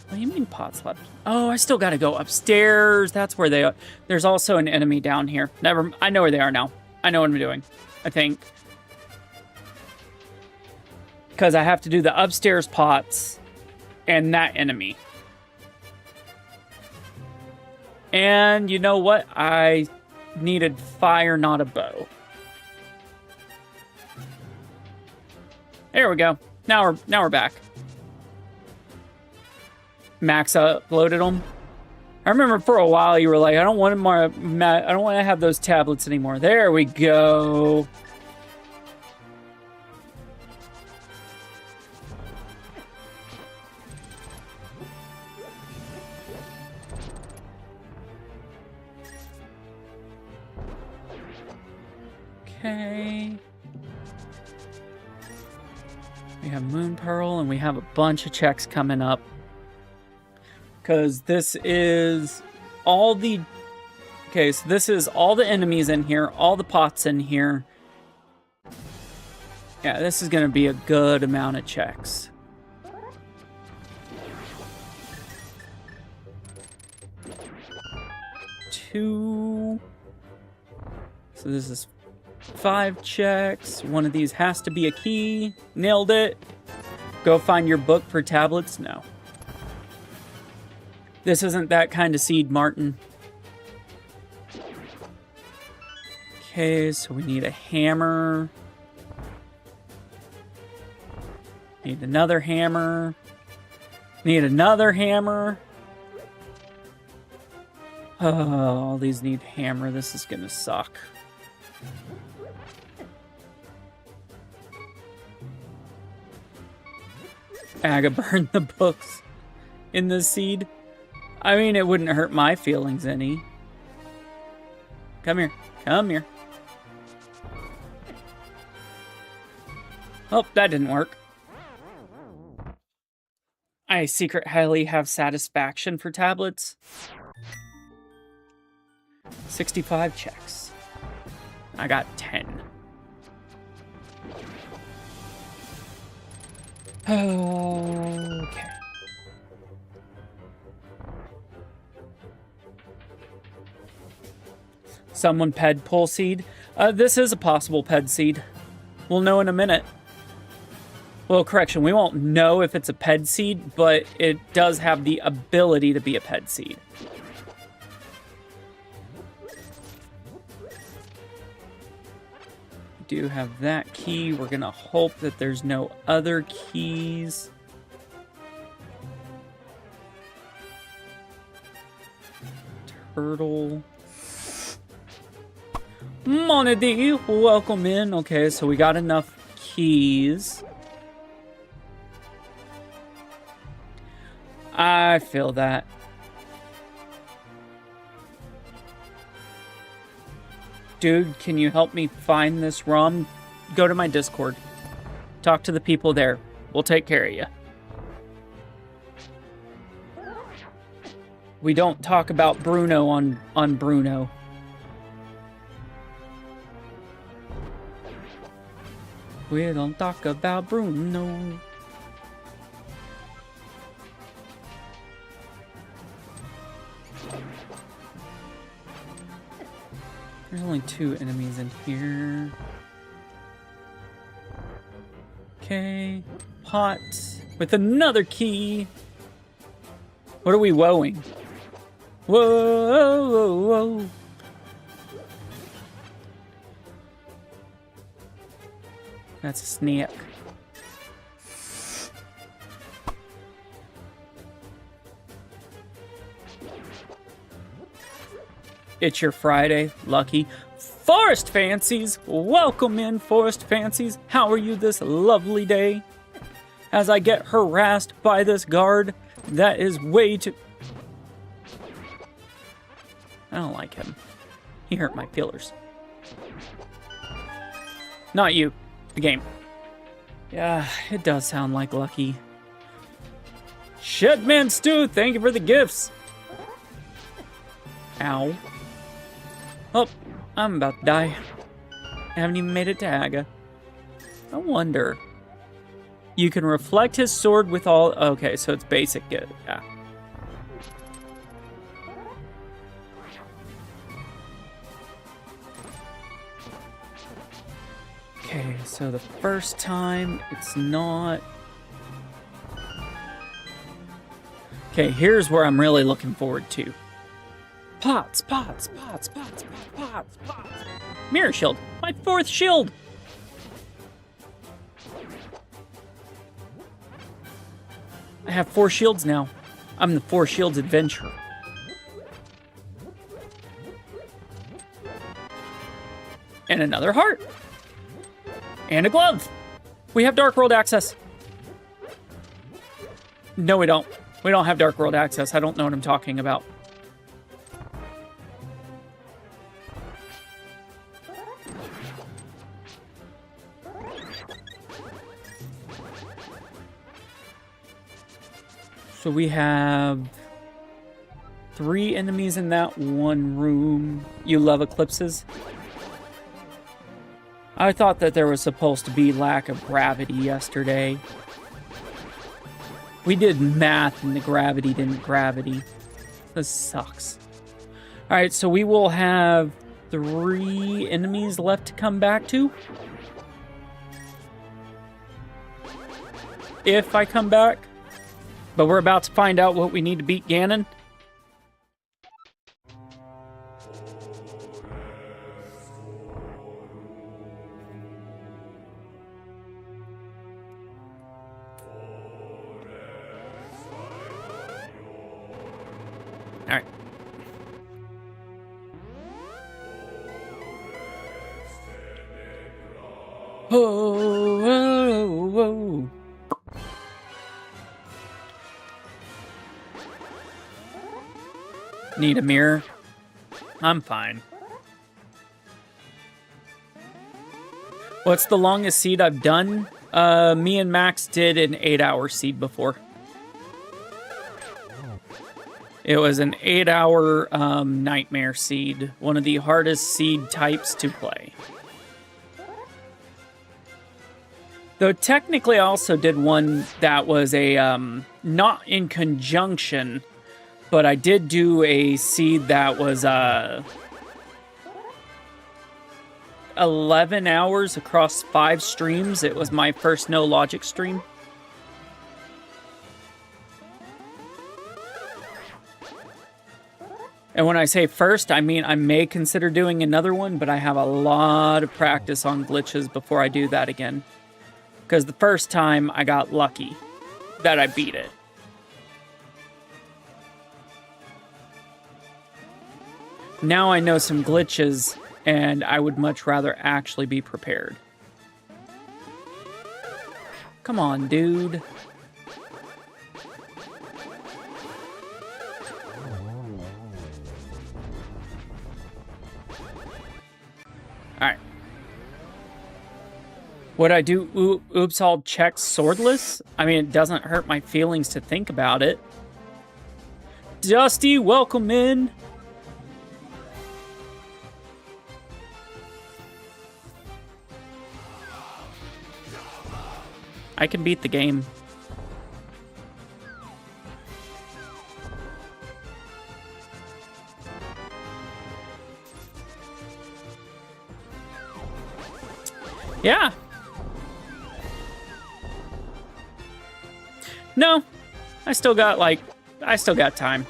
What do you mean pots left? Oh, I still gotta go upstairs. That's where they are. There's also an enemy down here. I know where they are now. I know what I'm doing, I think. Because I have to do the upstairs pots and that enemy. And you know what? I needed fire, not a bow. There we go. Now we're back. Max uploaded them. I remember for a while you were like, I don't want to have those tablets anymore. There we go. Okay. We have Moon Pearl, and we have a bunch of checks coming up. Because this is all the... Okay, so this is all the enemies in here, all the pots in here. Yeah, this is going to be a good amount of checks. Two. So this is 5 checks. One of these has to be a key. Nailed it. Go find your book for tablets. No. This isn't that kind of seed, Martin. Okay, so we need a hammer. Need another hammer. Need another hammer. Oh, all these need hammer. This is gonna suck. Aga burned the books in the seed. I mean, it wouldn't hurt my feelings any. Come here. Come here. Oh, that didn't work. I secret highly have satisfaction for tablets. 65 checks. I got 10. Okay. Someone ped pull seed. This is a possible ped seed. We'll know in a minute. Well, correction, we won't know if it's a ped seed, but it does have the ability to be a ped seed. We do have that key. We're gonna hope that there's no other keys. Turtle. Monady, welcome in. Okay, so we got enough keys. I feel that. Dude, can you help me find this ROM? Go to my Discord. Talk to the people there. We'll take care of you. We don't talk about Bruno on Bruno. We don't talk about Bruno. There's only 2 enemies in here. Okay. Pot with another key. What are we woeing? Whoa, whoa, whoa. That's a snake. It's your Friday, lucky. Forest Fancies, welcome in, Forest Fancies. How are you this lovely day? As I get harassed by this guard, that is way too... I don't like him. He hurt my feelers. Not you, the game. Yeah, it does sound like Lucky. Shitman Stew, thank you for the gifts. Ow. Oh, I'm about to die. I haven't even made it to Aga. I wonder. You can reflect his sword with all... Okay, so it's basic. Yeah. Okay, so the first time, it's not... Okay, here's where I'm really looking forward to. Pots. Mirror shield. My 4th shield. I have 4 shields now. I'm the 4 shields adventurer. And another heart. And a glove. We have Dark World access. No, we don't. We don't have Dark World access. I don't know what I'm talking about. So we have 3 enemies in that one room. You love eclipses? I thought that there was supposed to be lack of gravity yesterday. We did math and the gravity didn't gravity. This sucks. Alright, so we will have 3 enemies left to come back to. If I come back. But we're about to find out what we need to beat Ganon. Alright. Oh. Need a mirror? I'm fine. What's the longest seed I've done? Me and Max did an 8-hour seed before. It was an 8-hour nightmare seed. One of the hardest seed types to play. Though technically I also did one that was a not in conjunction, but I did do a seed that was 11 hours across 5 streams. It was my first no logic stream. And when I say first, I mean I may consider doing another one, but I have a lot of practice on glitches before I do that again. Because the first time I got lucky that I beat it. Now I know some glitches, and I would much rather actually be prepared. Come on, dude. Alright. Would I do oops all checks swordless? I mean, it doesn't hurt my feelings to think about it. Dusty, welcome in. I can beat the game. Yeah. No. I still got time.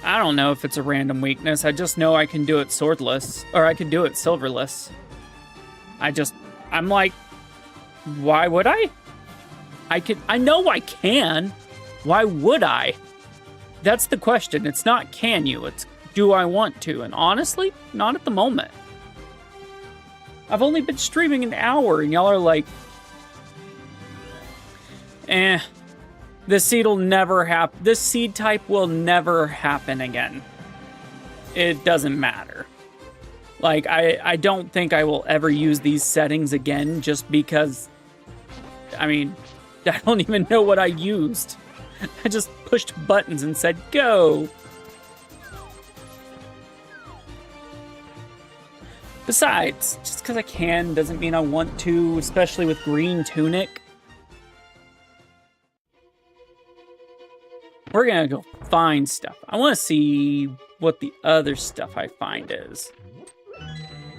I don't know if it's a random weakness. I just know I can do it swordless, or I can do it silverless. I'm like, why would I? I know I can. Why would I? That's the question. It's not can you, it's do I want to? And honestly, not at the moment. I've only been streaming an hour, and y'all are like, this seed will never happen. This seed type will never happen again. It doesn't matter. Like, I don't think I will ever use these settings again just because, I mean, I don't even know what I used. I just pushed buttons and said, go. Besides, just because I can doesn't mean I want to, especially with green tunic. We're gonna go find stuff. I want to see what the other stuff I find is.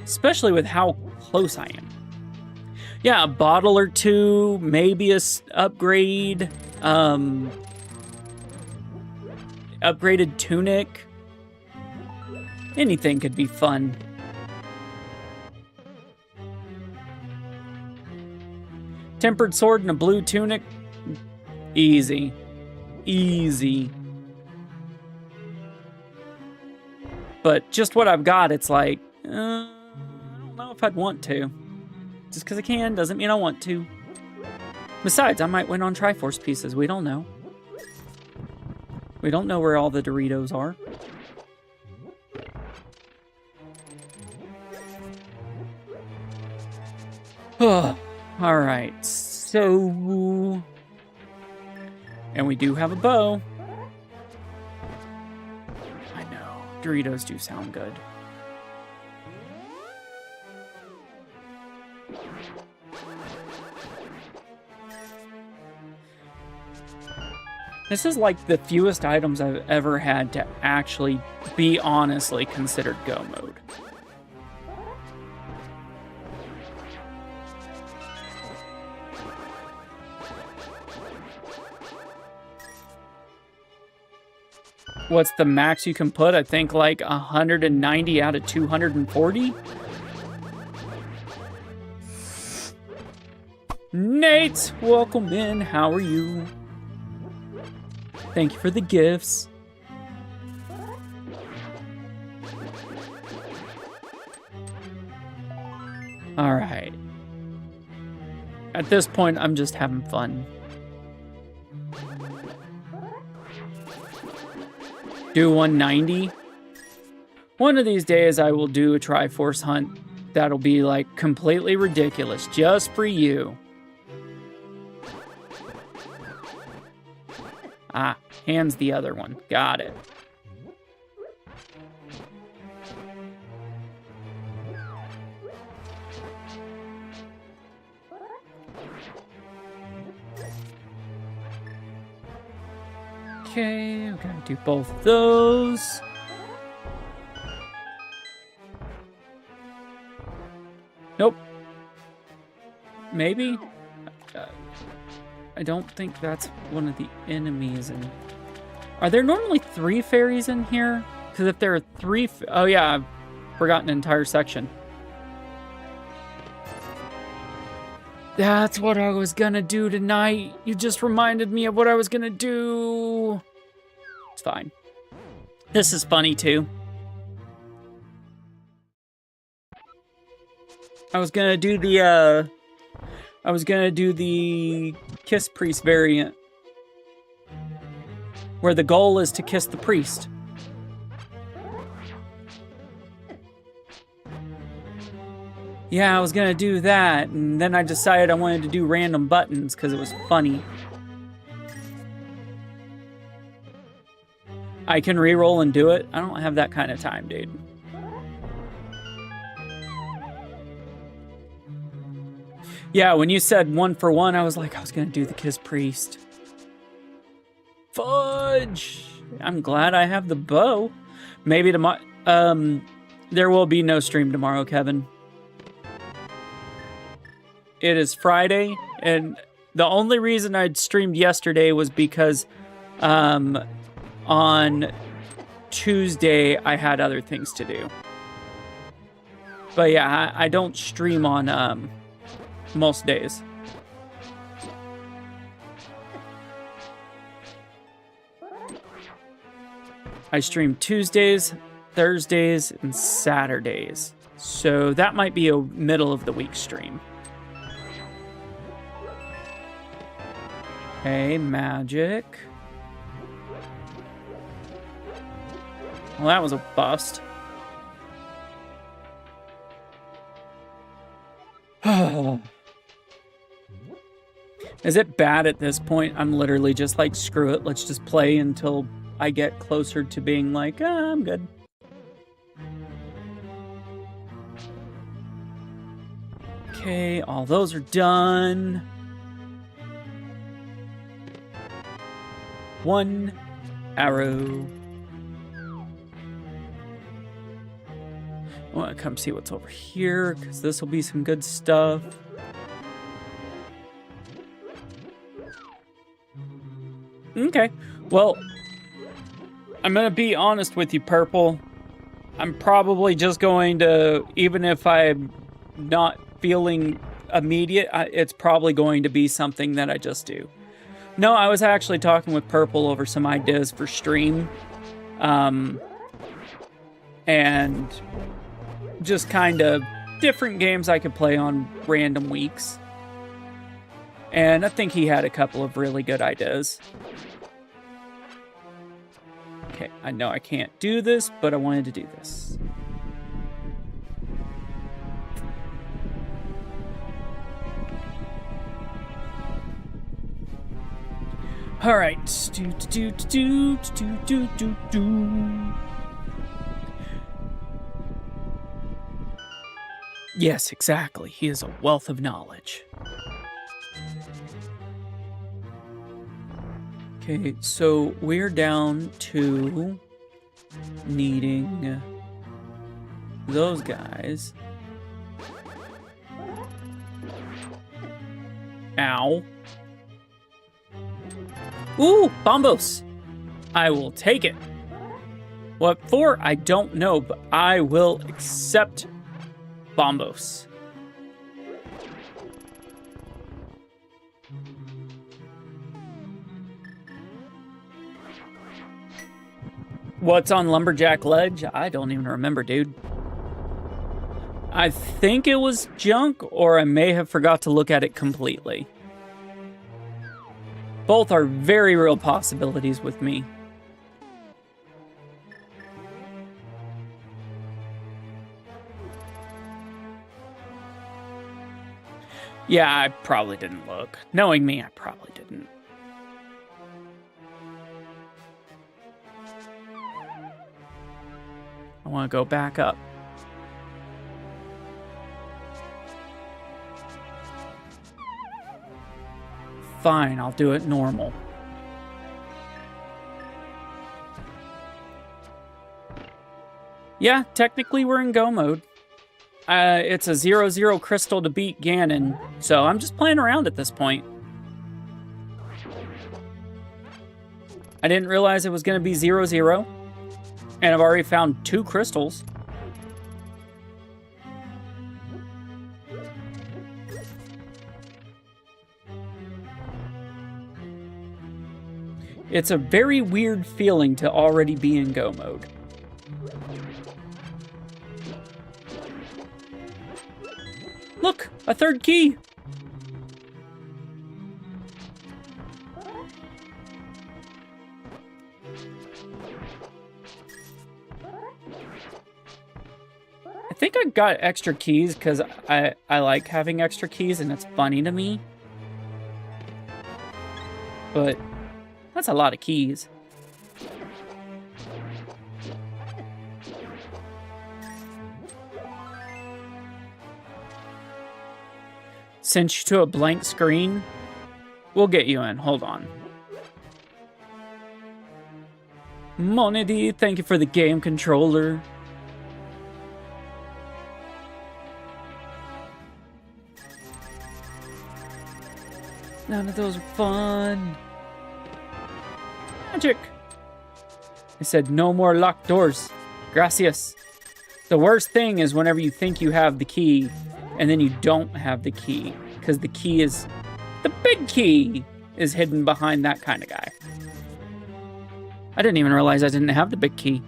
Especially with how close I am. Yeah, a bottle or two, maybe a upgrade. Upgraded tunic. Anything could be fun. Tempered sword and a blue tunic. Easy. Easy. But just what I've got, it's like, I don't know if I'd want to. Just because I can doesn't mean I want to. Besides, I might win on Triforce pieces. We don't know. We don't know where all the Doritos are. All right, so... And we do have a bow. I know, Doritos do sound good. This is like the fewest items I've ever had to actually be honestly considered go mode. What's the max you can put? I think like 190 out of 240. Nate, welcome in. How are you? Thank you for the gifts. All right. At this point, I'm just having fun. Do 190. One of these days, I will do a Triforce hunt that'll be like completely ridiculous just for you. Ah, hands the other one. Got it. Okay, we're gonna do both of those. Nope. Maybe? I don't think that's one of the enemies. Are there normally 3 fairies in here? Because if there are 3... Oh yeah, I've forgotten an entire section. That's what I was gonna do tonight. You just reminded me of what I was gonna do. It's fine. This is funny too. I was gonna do the Kiss Priest variant, where the goal is to kiss the priest. Yeah, I was gonna do that, and then I decided I wanted to do random buttons because it was funny. I can re-roll and do it. I don't have that kind of time, dude. Yeah, when you said 1 for 1, I was like, I was gonna do the Kiss Priest. Fudge! I'm glad I have the bow. Maybe tomorrow. There will be no stream tomorrow, Kevin. It is Friday, and the only reason I'd streamed yesterday was because on Tuesday I had other things to do. But yeah, I don't stream on most days. I stream Tuesdays, Thursdays, and Saturdays. So that might be a middle of the week stream. Okay, magic. Well, that was a bust. Is it bad at this point? I'm literally just like, screw it. Let's just play until I get closer to being like, I'm good. Okay, all those are done. One arrow. I want to come see what's over here, because this will be some good stuff. Okay, well, I'm going to be honest with you, Purple. I'm probably just going to, even if I'm not feeling immediate, it's probably going to be something that I just do. No, I was actually talking with Purple over some ideas for stream. And just kind of different games I could play on random weeks. And I think he had a couple of really good ideas. Okay, I know I can't do this, but I wanted to do this. All right. Yes, exactly. He is a wealth of knowledge. Okay, so we're down to needing those guys. Ow. Ooh, bombos. I will take it. What for? I don't know, but I will accept bombos. What's on Lumberjack Ledge? I don't even remember, dude. I think it was junk, or I may have forgot to look at it completely. Both are very real possibilities with me. Yeah, I probably didn't look. Knowing me, I probably didn't. I want to go back up. Fine, I'll do it normal. Yeah, technically we're in go mode. It's a 0-0 crystal to beat Ganon, so I'm just playing around at this point. I didn't realize it was going to be 0-0, and I've already found 2 crystals. It's a very weird feeling to already be in go mode. Look, a third key. I think I got extra keys because I like having extra keys and it's funny to me. But that's a lot of keys. Sent you to a blank screen. We'll get you in. Hold on. Monity, thank you for the game controller. None of those are fun. Magic. I said no more locked doors. Gracias. The worst thing is whenever you think you have the key and then you don't have the key, because the key is, the big key is hidden behind that kind of guy. I didn't even realize I didn't have the big key.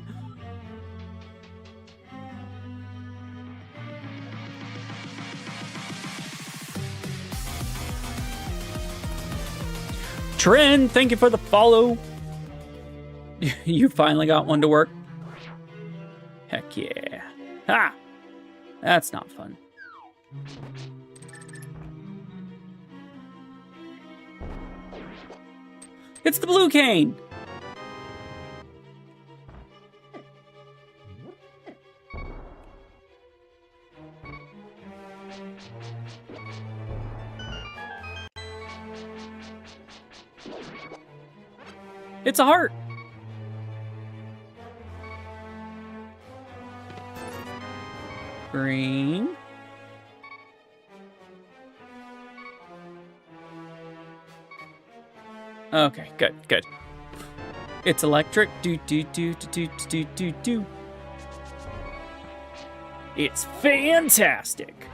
Trend, thank you for the follow. You finally got one to work. Heck yeah. Ha! That's not fun. It's the blue cane! It's a heart! Green. Okay, good, good. It's electric. Do, do, do, do, do, do, do, do. It's fantastic.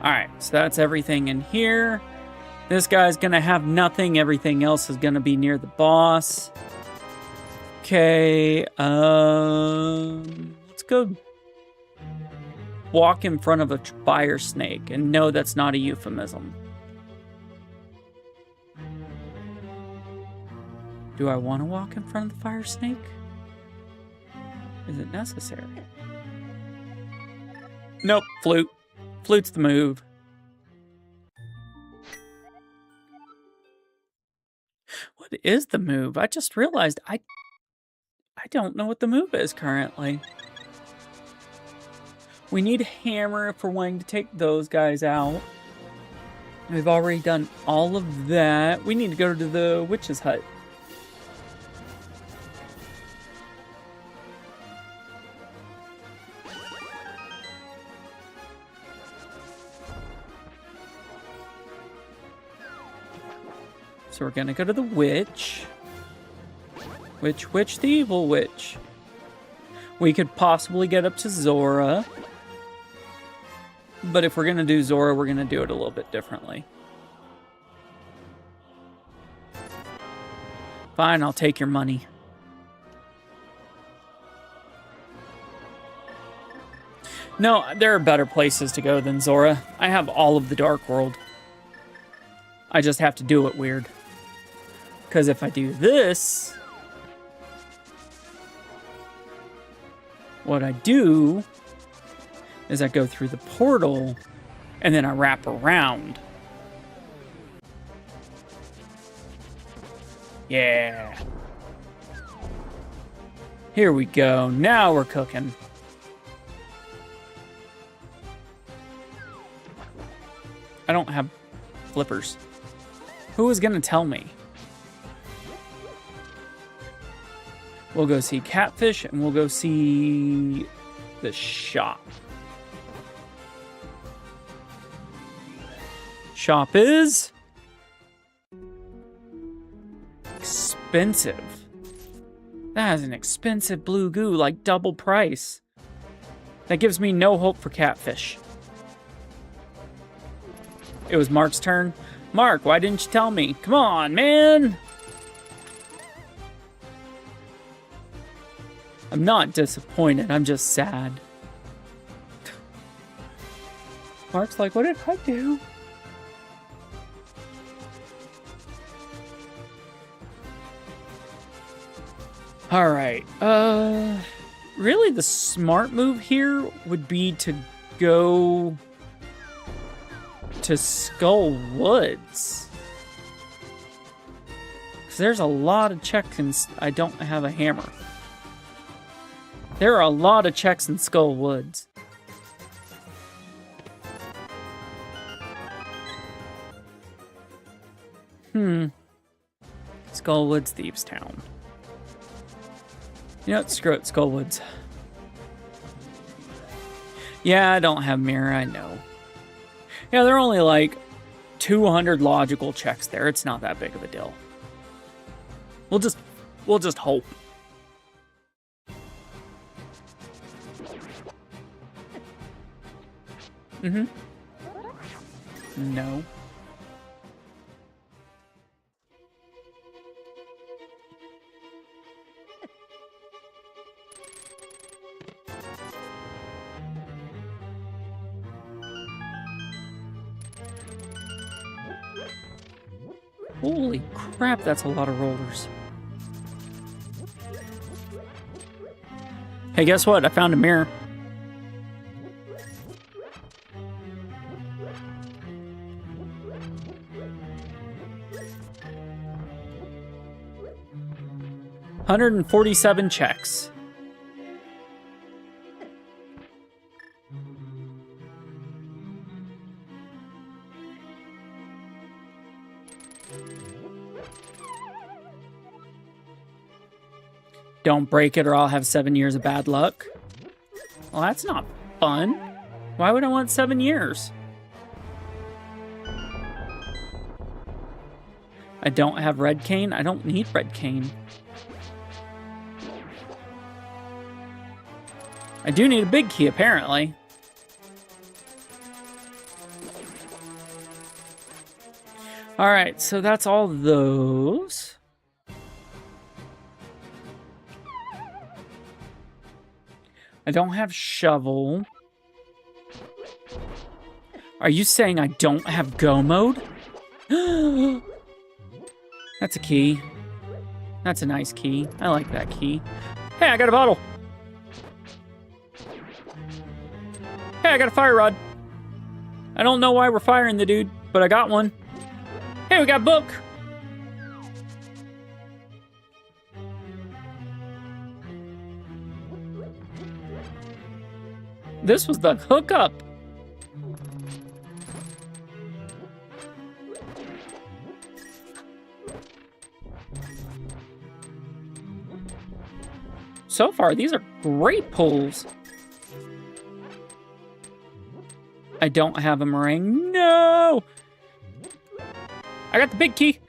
All right, so that's everything in here. This guy's gonna have nothing. Everything else is gonna be near the boss. Okay, let's go walk in front of a fire snake. And no, that's not a euphemism. Do I want to walk in front of the fire snake? Is it necessary? Nope, flute. Flute's the move. What is the move? I just realized I don't know what the move is currently. We need a hammer if we're wanting to take those guys out. We've already done all of that. We need to go to the witch's hut. So we're gonna go to the witch. Witch, the evil witch. We could possibly get up to Zora. But if we're gonna do Zora, we're gonna do it a little bit differently. Fine, I'll take your money. No, there are better places to go than Zora. I have all of the Dark World. I just have to do it weird. Because if I do this, what I do is I go through the portal and then I wrap around. Yeah. Here we go. Now we're cooking. I don't have flippers. Who was gonna tell me? We'll go see Catfish and we'll go see the shop. Shop is expensive. That is an expensive blue goo, like double price. That gives me no hope for Catfish. It was Mark's turn. Mark, why didn't you tell me? Come on, man! I'm not disappointed, I'm just sad. Mark's like, what did I do? Alright, really the smart move here would be to go to Skull Woods. Because there's a lot of checks and I don't have a hammer. There are a lot of checks in Skull Woods. Skull Woods, Thieves Town. You know what? Screw it, Skull Woods. Yeah, I don't have mirror, I know. Yeah, there are only like 200 logical checks there. It's not that big of a deal. We'll just hope. No. Holy crap, that's a lot of rollers. Hey, guess what? I found a mirror. $147 checks. Don't break it or I'll have 7 years of bad luck. Well, that's not fun. Why would I want 7 years? I don't have red cane. I don't need red cane. I do need a big key, apparently. All right, so that's all those. I don't have shovel. Are you saying I don't have go mode? That's a key. That's a nice key. I like that key. Hey, I got a bottle. Hey, I got a fire rod. I don't know why we're firing the dude, but I got one. Hey, we got a book. This was the hookup. So far, these are great pulls. I don't have a meringue. No! I got the big key.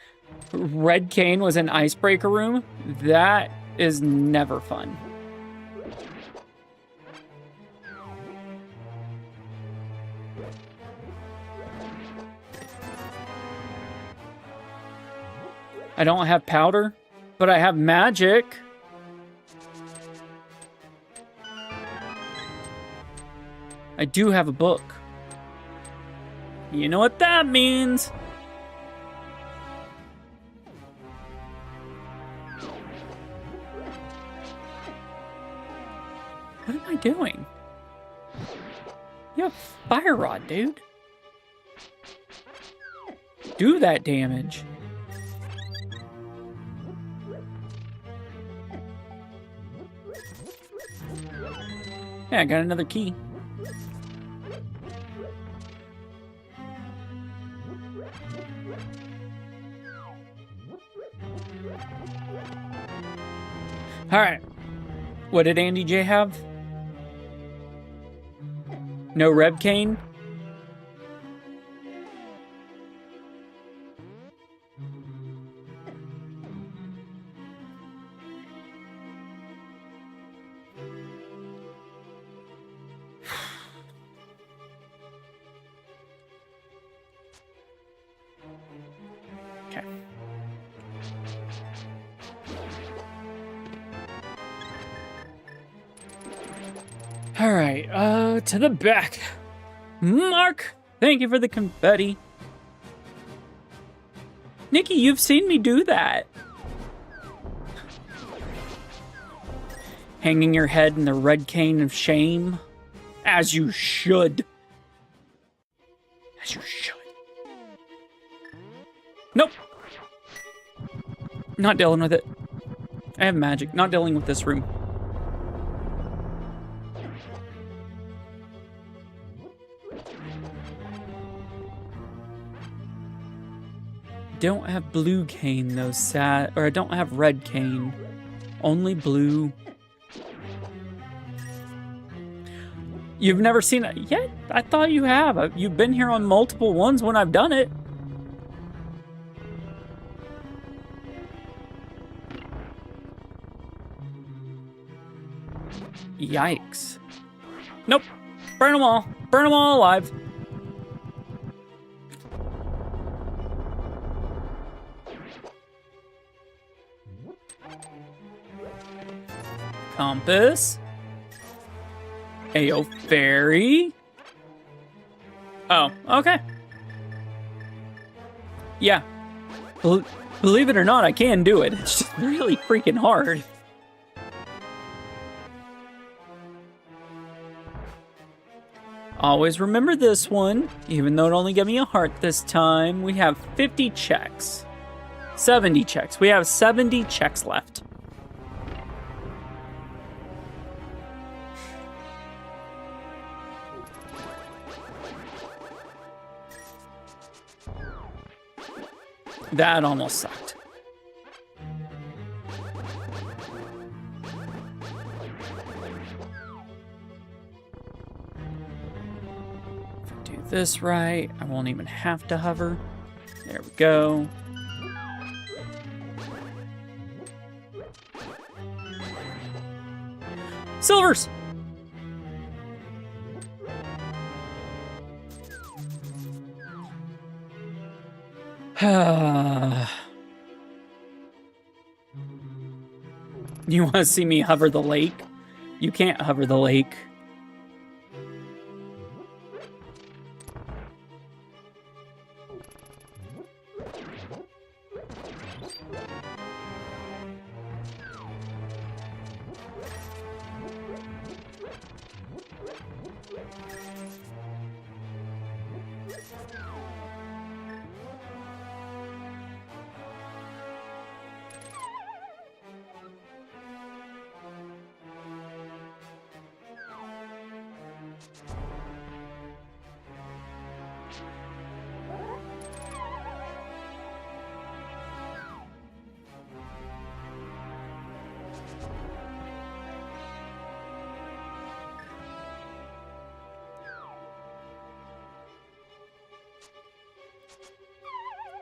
Red cane was an icebreaker room. That is never fun. I don't have powder, but I have magic. I do have a book. You know what that means. What am I doing? You have fire rod, dude. Do that damage. Yeah, I got another key. All right. What did Andy J have? No Reb Cane? Okay. All right, to the back. Mark, thank you for the confetti. Nikki, you've seen me do that. Hanging your head in the red cane of shame. As you should. As you should. Nope. Not dealing with it. I have magic. Not dealing with this room. Don't have blue cane though, sad, or I don't have red cane. Only blue. You've never seen it yet? I thought you have. You've been here on multiple ones when I've done it. Yikes. Nope. Burn them all. Burn them all alive. Compass. Ayo fairy. Oh, okay. Yeah. Believe it or not, I can do it. It's just really freaking hard. Always remember this one, even though it only gave me a heart this time. We have 50 checks. 70 checks. We have 70 checks left. That almost sucked. If I do this right, I won't even have to hover. There we go. Silvers! You want to see me hover the lake? You can't hover the lake.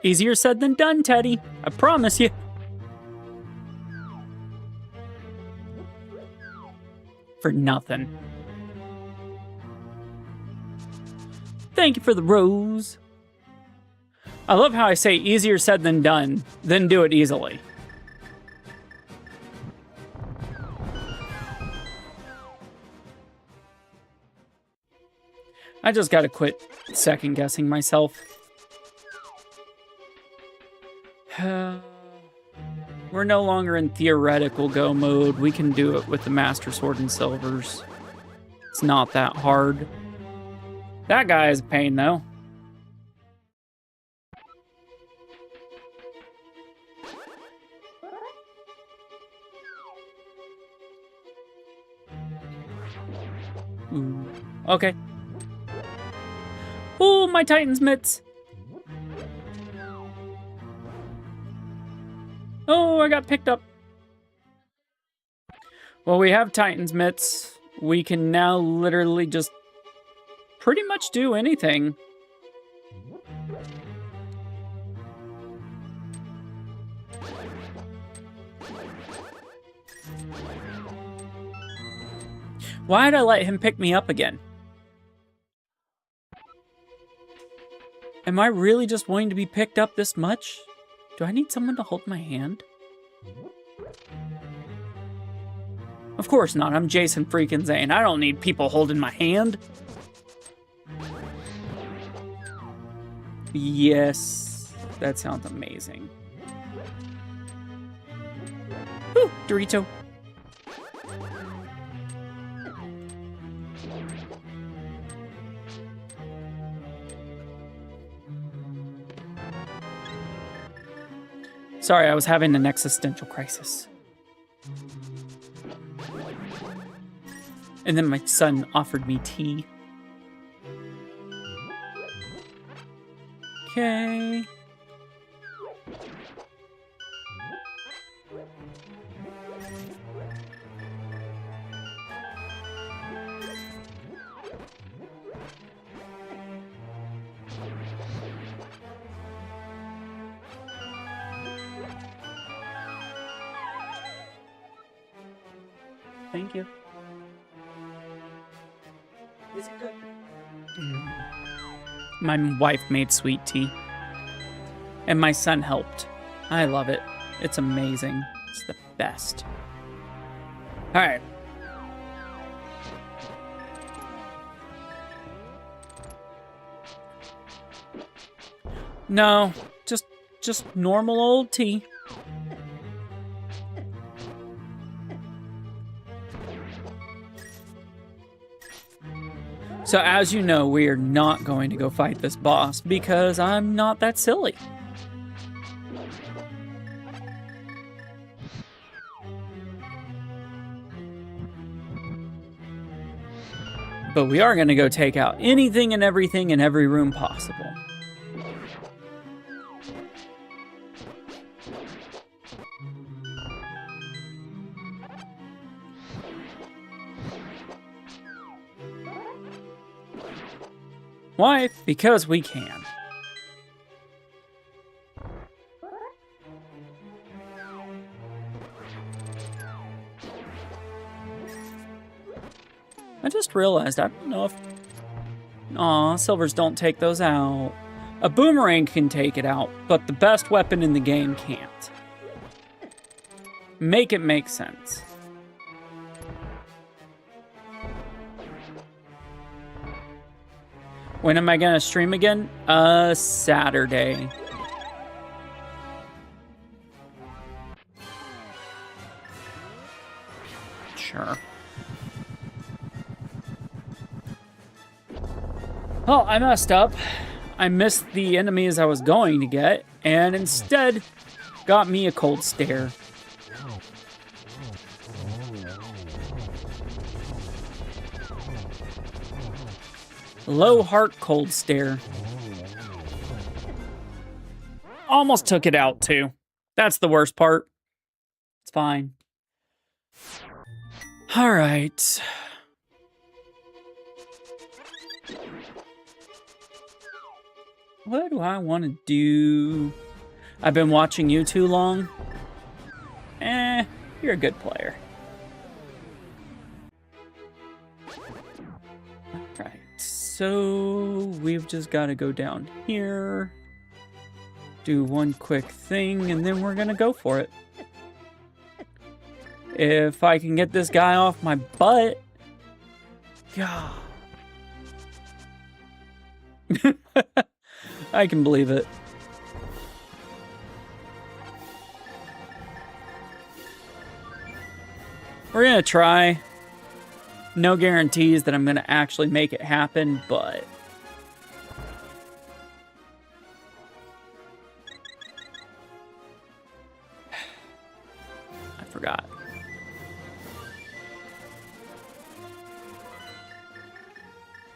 Easier said than done, Teddy. I promise you. For nothing. Thank you for the rose. I love how I say easier said than done, then do it easily. I just gotta quit second guessing myself. We're no longer in theoretical go mode. We can do it with the Master Sword and Silvers. It's not that hard. That guy is a pain, though. Ooh. Okay. Ooh, my Titan's mitts. Oh, I got picked up. Well, we have Titan's mitts. We can now literally just pretty much do anything. Why'd I let him pick me up again? Am I really just wanting to be picked up this much? Do I need someone to hold my hand? Of course not. I'm Jason freaking Zane. I don't need people holding my hand. Yes. That sounds amazing. Ooh, Dorito. Sorry, I was having an existential crisis. And then my son offered me tea. Okay. Thank you. Is it good? My wife made sweet tea. And my son helped. I love it. It's amazing. It's the best. Alright. No, just just normal old tea. So as you know, we are not going to go fight this boss because I'm not that silly. But we are going to go take out anything and everything in every room possible. Why? Because we can. I just realized, I don't know if... Aw, silvers don't take those out. A boomerang can take it out, but the best weapon in the game can't. Make it make sense. When am I gonna stream again? Saturday. Sure. Well, I messed up. I missed the enemies I was going to get, and instead got me a cold stare. Low heart cold stare. Almost took it out, too. That's the worst part. It's fine. All right. What do I want to do? I've been watching you too long. You're a good player. Alright, so we've just got to go down here, do one quick thing, and then we're going to go for it. If I can get this guy off my butt. God. I can believe it. We're gonna try. No guarantees that I'm gonna actually make it happen, but... I forgot.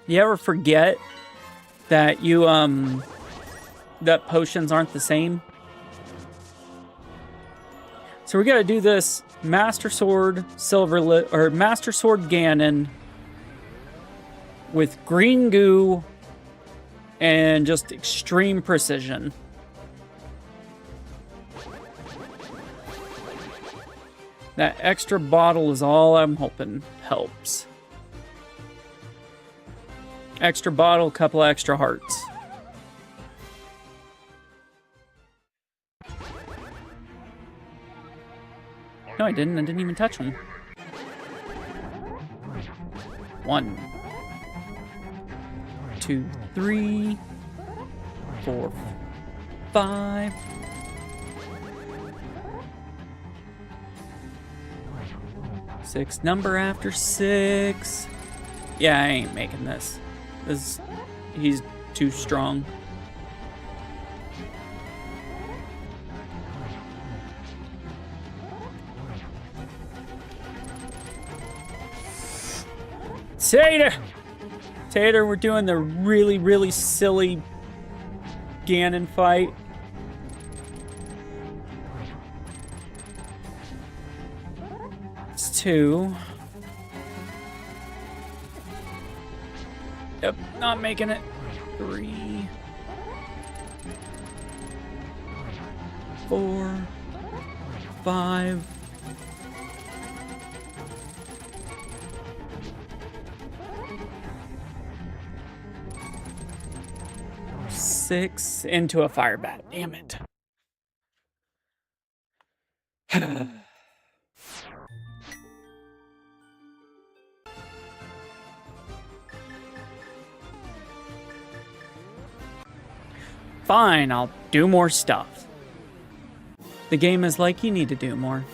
You ever forget that you, that potions aren't the same? So we gotta do this Master Sword Master Sword Ganon with green goo and just extreme precision. That extra bottle is all I'm hoping helps. Extra bottle, couple extra hearts. No, I didn't. I didn't even touch him. 1, 2, 3, 4, 5. Six number after 6. Yeah, I ain't making this. He's too strong. Tater, we're doing the really, really silly Ganon fight. It's 2. Yep, not making it. 3, 4, 5. 6 into a fire bat. Damn it. Fine, I'll do more stuff. The game is like, you need to do more.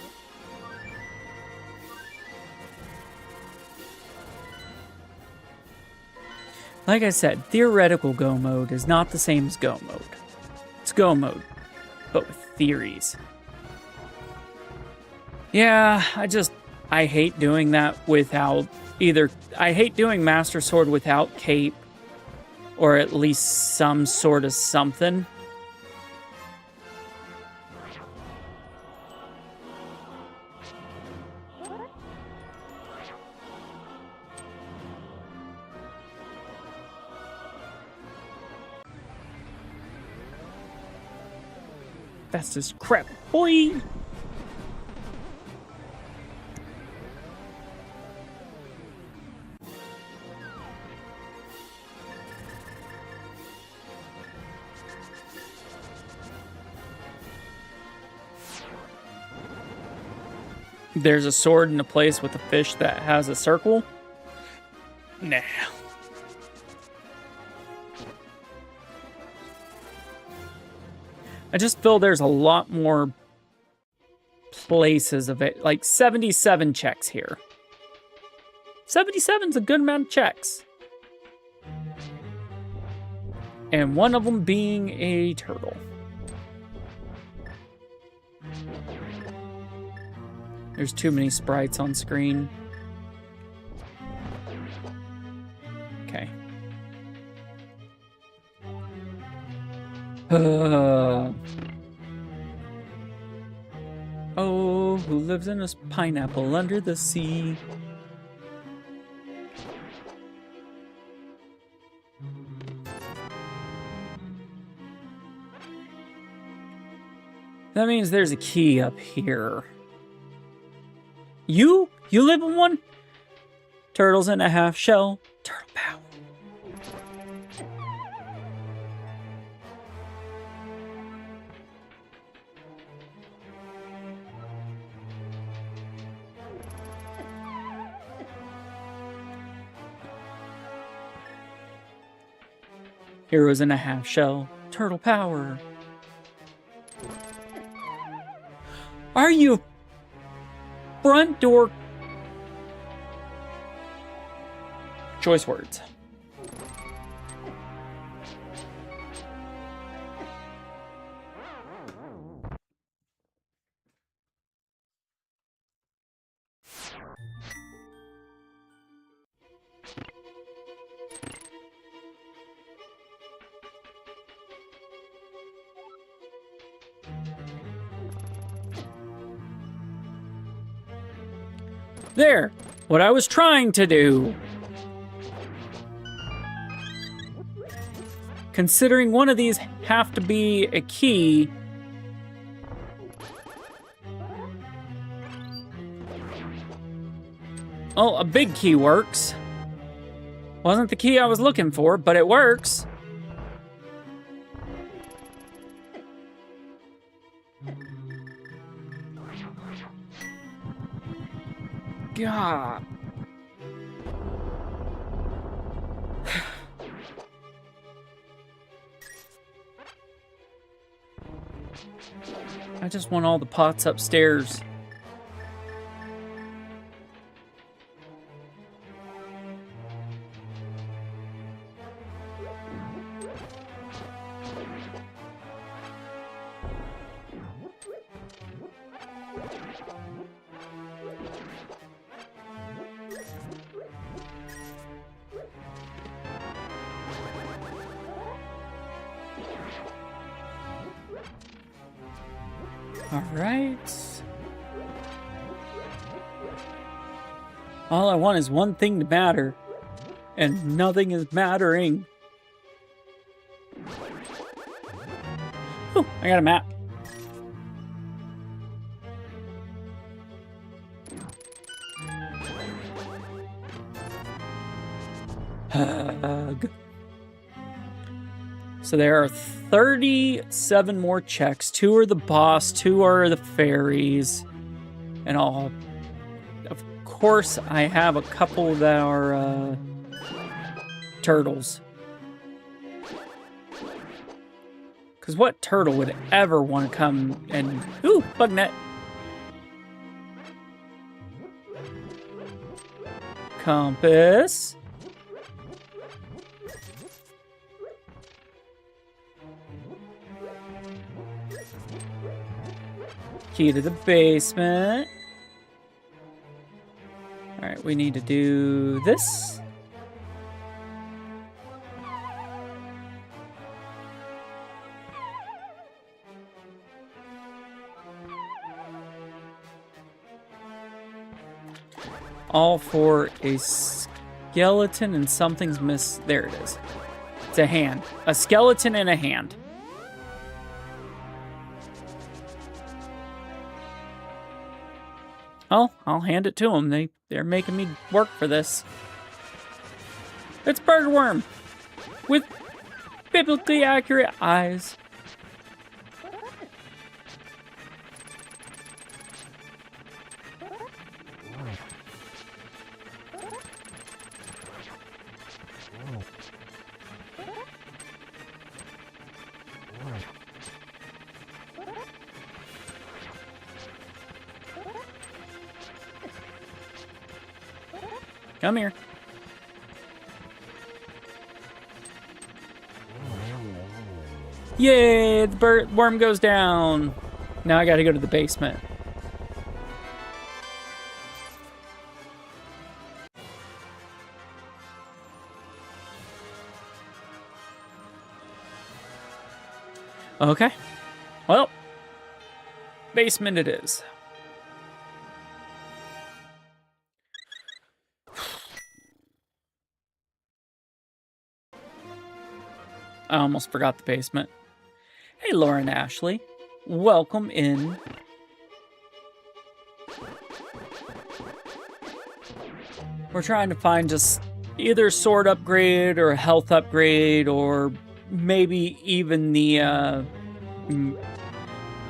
Like I said, theoretical go mode is not the same as go mode. It's go mode, but with theories. Yeah, I hate doing that without either. I hate doing Master Sword without cape, or at least some sort of something. Fast as crap, boy! There's a sword in a place with a fish that has a circle? Nah. I just feel there's a lot more places of it. Like 77 checks here. 77's a good amount of checks. And one of them being a turtle. There's too many sprites on screen. Okay. Oh, who lives in a pineapple under the sea? That means there's a key up here. You live in one? Turtles in a half shell. Turtle power. Heroes in a half shell. Turtle power. Are you front door? Choice words. There, what I was trying to do. Considering one of these have to be a key. Oh, a big key works. Wasn't the key I was looking for, but it works. God. I just want all the pots upstairs. All right. All I want is one thing to matter, and nothing is mattering. Ooh, I got a map. Hug. So there are 37 more checks. 2 are the boss, 2 are the fairies. And all. Of course, I have a couple that are turtles. Because what turtle would ever want to come and... Ooh, bug net. Compass. Key to the basement. Alright, we need to do this. All for a skeleton and something's there it is. It's a hand. A skeleton and a hand. Oh, I'll hand it to them. They're making me work for this. It's Burger Worm with biblically accurate eyes. Come here. Yay, the worm goes down. Now I gotta go to the basement. Okay. Well, basement it is. I almost forgot the basement. Hey, Laura and Ashley. Welcome in. We're trying to find just either a sword upgrade or a health upgrade or maybe even the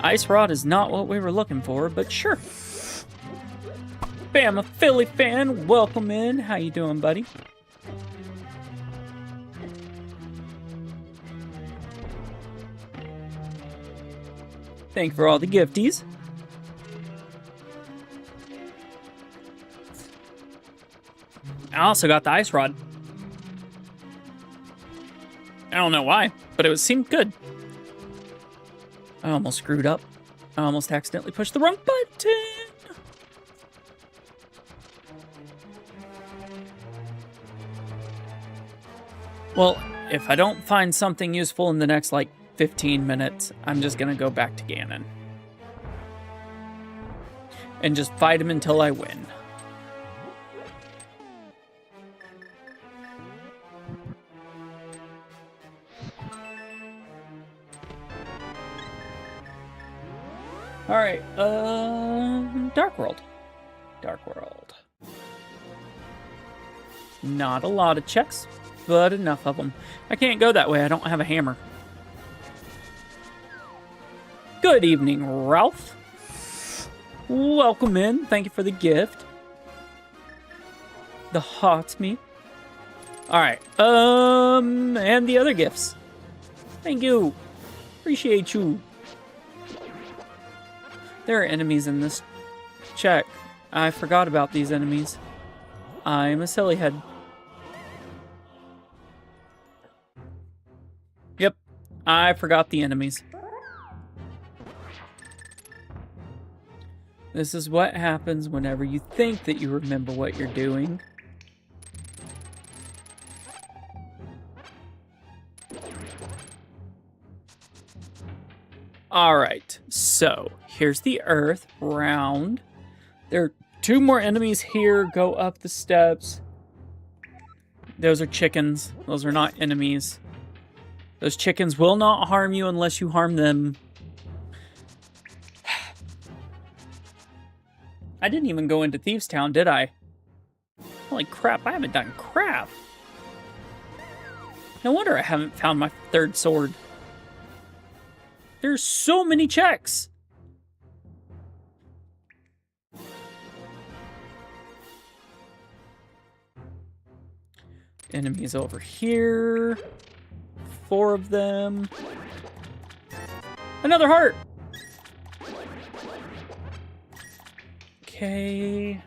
ice rod is not what we were looking for, but sure. Bam, a Philly fan. Welcome in. How you doing, buddy? Thank you for all the gifties. I also got the ice rod. I don't know why, but seemed good. I almost screwed up. I almost accidentally pushed the wrong button. Well, if I don't find something useful in the next, 15 minutes, I'm just gonna go back to Ganon. And just fight him until I win. Alright, Dark World. Dark World. Not a lot of checks, but enough of them. I can't go that way, I don't have a hammer. Good evening, Ralph. Welcome in. Thank you for the gift. The hot meat. Alright. And the other gifts. Thank you. Appreciate you. There are enemies in this check. I forgot about these enemies. I'm a silly head. Yep. I forgot the enemies. This is what happens whenever you think that you remember what you're doing. Alright, so here's the earth, round. There are 2 more enemies here, go up the steps. Those are chickens, those are not enemies. Those chickens will not harm you unless you harm them. I didn't even go into Thieves Town, did I? Holy crap, I haven't done crap. No wonder I haven't found my 3rd sword. There's so many checks. Enemies over here. 4 of them. Another heart! Okay.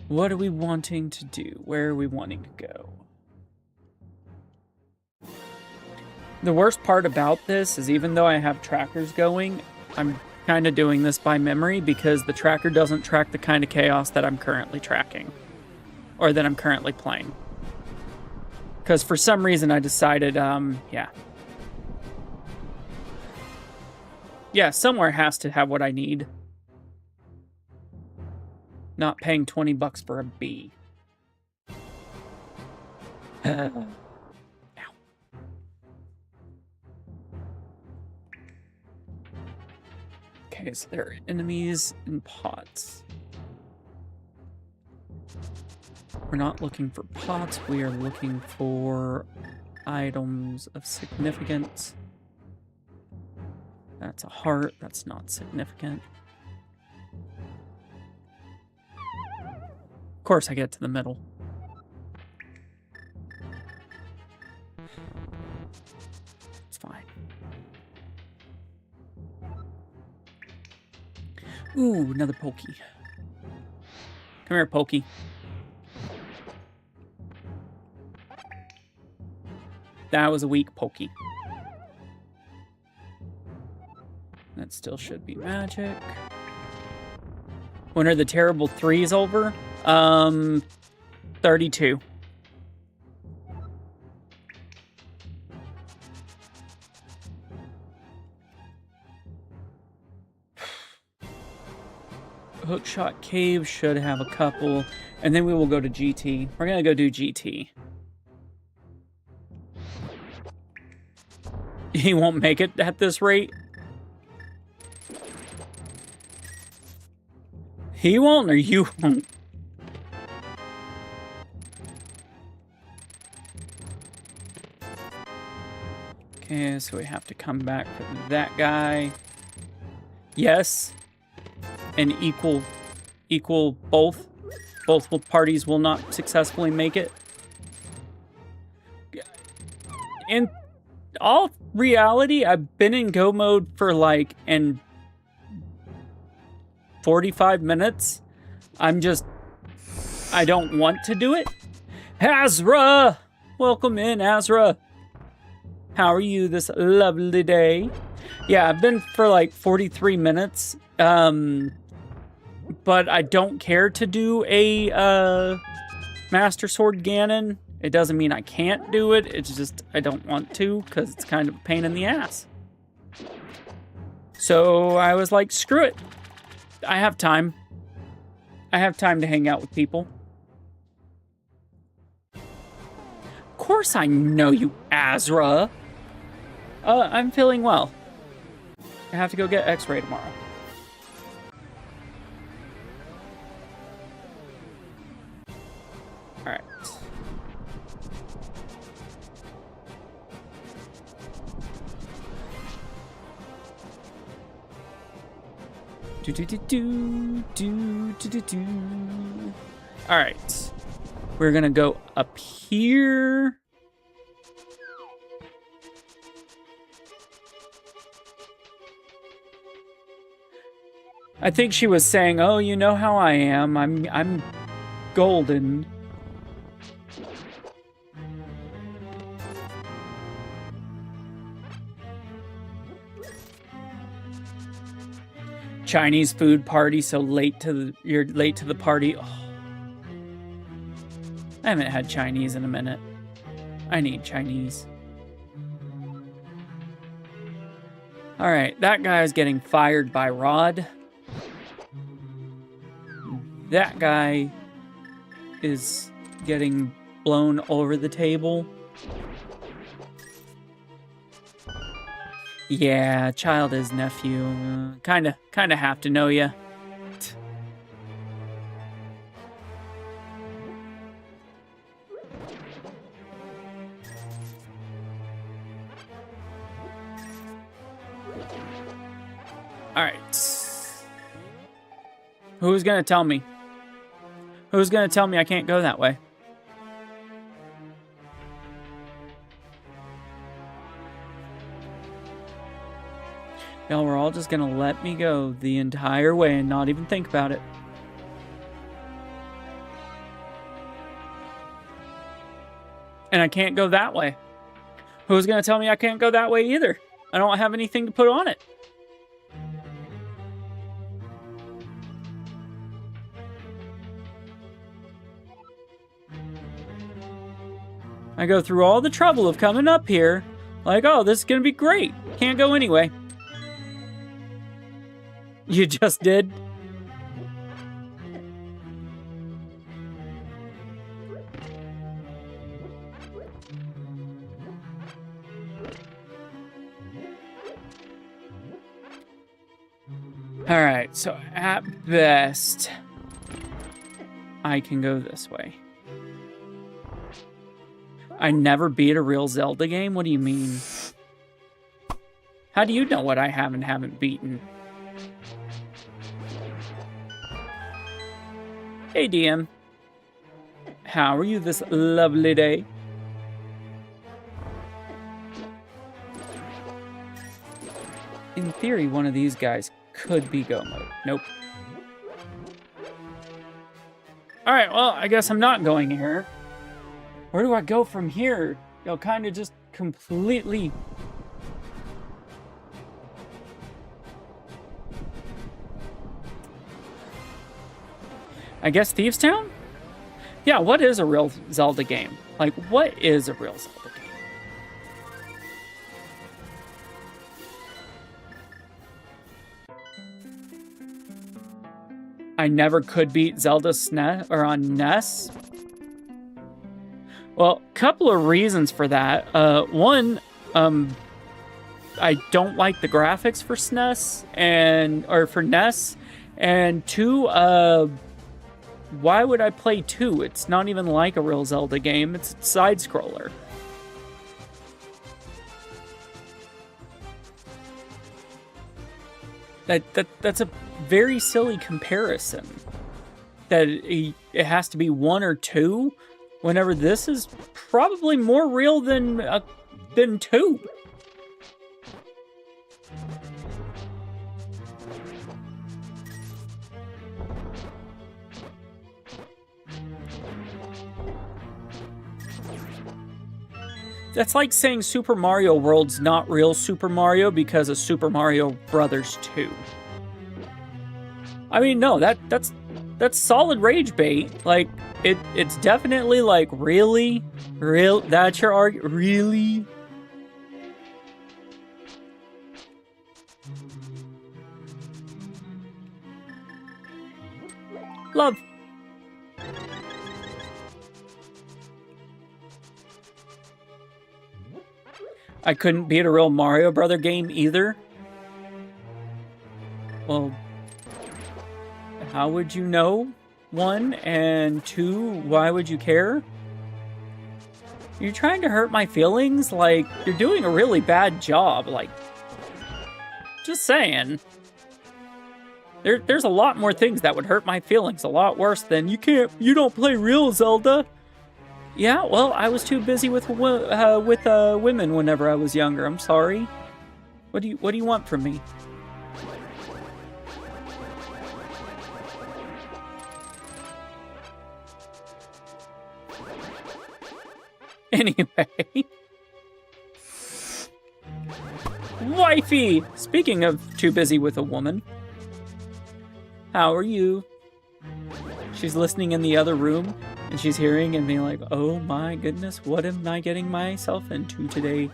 What are we wanting to do? Where are we wanting to go? The worst part about this is even though I have trackers going, I'm kind of doing this by memory because the tracker doesn't track the kind of chaos that I'm currently tracking. Or that I'm currently playing. Because for some reason I decided, yeah. Yeah, somewhere has to have what I need. Not paying 20 bucks for a bee. Ow. Okay, so there are enemies in pots. We're not looking for pots, we are looking for items of significance. That's a heart, that's not significant. Of course I get to the middle. It's fine. Ooh, another pokey. Come here, pokey. That was a weak pokey. That still should be magic. When are the terrible threes over? 32. Hookshot Cave should have a couple, and then we will go to GT. We're gonna go do GT. He won't make it at this rate. He won't, or you won't. Okay, so we have to come back for that guy. Yes. And equal both. Both parties will not successfully make it. In all reality, I've been in go mode for like 45 minutes. I don't want to do it. Azra! Welcome in, Azra. How are you this lovely day? Yeah, I've been for like 43 minutes. But I don't care to do a Master Sword Ganon. It doesn't mean I can't do it. It's just I don't want to because it's kind of a pain in the ass. So I was like, screw it. I have time. I have time to hang out with people. Of course I know you, Azra. I'm feeling well. I have to go get X-ray tomorrow. All right. All right. We're gonna go up here. I think she was saying, "Oh, you know how I am. I'm golden." Chinese food party, so you're late to the party. Oh. I haven't had Chinese in a minute. I need Chinese. All right, that guy is getting fired by Rod. That guy is getting blown over the table. Yeah, child is nephew. Kinda have to know ya. All right. Who's gonna tell me? Who's gonna tell me I can't go that way? Y'all were all just gonna let me go the entire way and not even think about it. And I can't go that way. Who's gonna tell me I can't go that way either? I don't have anything to put on it. I go through all the trouble of coming up here, like, oh, this is gonna be great. Can't go anyway. You just did? Alright, so at best, I can go this way. I never beat a real Zelda game? What do you mean? How do you know what I have and haven't beaten? Hey, DM. How are you this lovely day? In theory, one of these guys could be go mode. Nope. Alright, well, I guess I'm not going here. Where do I go from here? Y'all kind of just completely... I guess Thieves Town? Yeah, what is a real Zelda game? Like, what is a real Zelda game? I never could beat Zelda SNES or on NES. Well, a couple of reasons for that. One, I don't like the graphics for SNES or for NES, and two, why would I play 2? It's not even like a real Zelda game. It's a side scroller. That's a very silly comparison. That it has to be 1 or 2. Whenever this is probably more real than 2. That's like saying Super Mario World's not real Super Mario because of Super Mario Brothers 2. I mean, no, that's solid rage bait. Like, it's definitely like, really? That's your argument? Really? Love. I couldn't beat a real Mario Brother game either. Well, how would you know? 1, and 2, why would you care? You're trying to hurt my feelings? Like, you're doing a really bad job. Like, just saying. There's a lot more things that would hurt my feelings a lot worse than you don't play real Zelda. Yeah, well, I was too busy with women whenever I was younger. I'm sorry. What do you want from me? Anyway. Wifey! Speaking of too busy with a woman. How are you? She's listening in the other room, and she's hearing and being like, oh my goodness, what am I getting myself into today?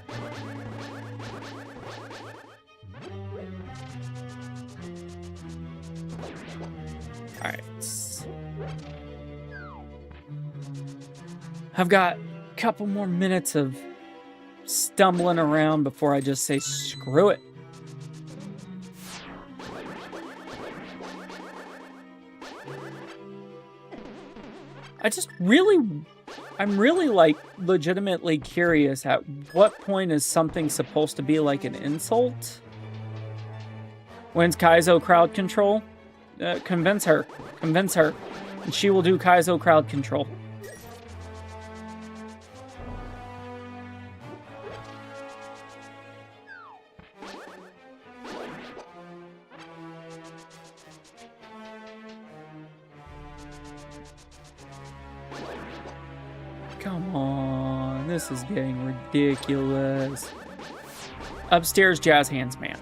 Alright. I've got a couple more minutes of stumbling around before I just say screw it. I'm really like legitimately curious at what point is something supposed to be like an insult? When's Kaizo crowd control? Convince her, and she will do Kaizo crowd control. Come on, this is getting ridiculous. Upstairs, jazz hands, man.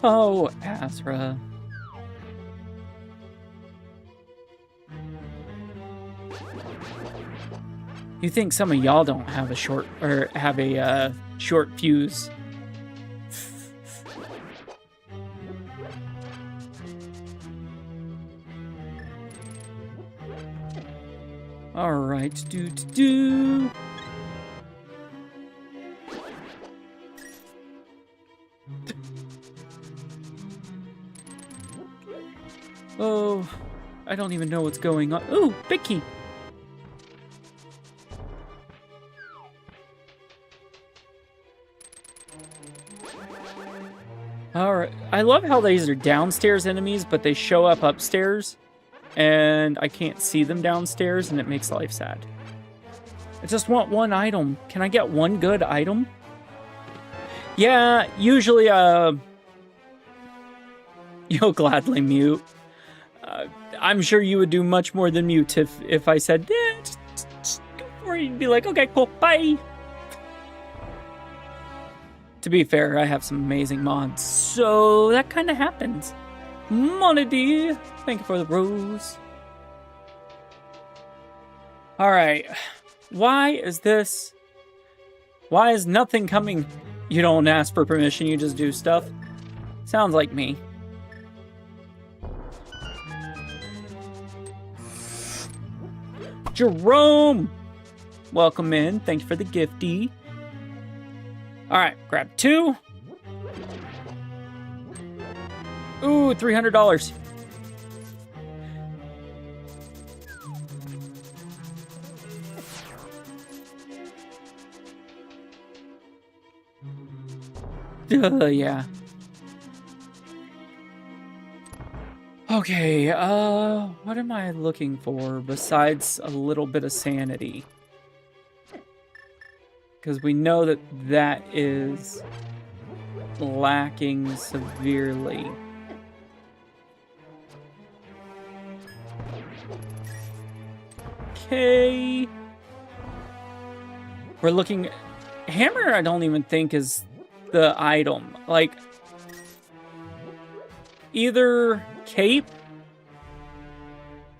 Oh, Azra. You think some of y'all don't have a short fuse? All right, do. Oh, I don't even know what's going on. Ooh, big key. Alright, I love how these are downstairs enemies, but they show up upstairs, and I can't see them downstairs, and it makes life sad. I just want one item. Can I get one good item? Yeah, usually, you'll gladly mute. I'm sure you would do much more than mute if I said, just go for it. You'd be like, okay, cool, bye. To be fair, I have some amazing mods, so that kind of happens. Monady, thank you for the rose. All right, why is nothing coming? You don't ask for permission, you just do stuff. Sounds like me. Jerome, welcome in. Thank you for the gifty. All right, grab 2. Ooh, $300. Yeah. Okay, what am I looking for besides a little bit of sanity? Because we know that is lacking severely. Okay. We're looking... Hammer, I don't even think is the item. Like, either cape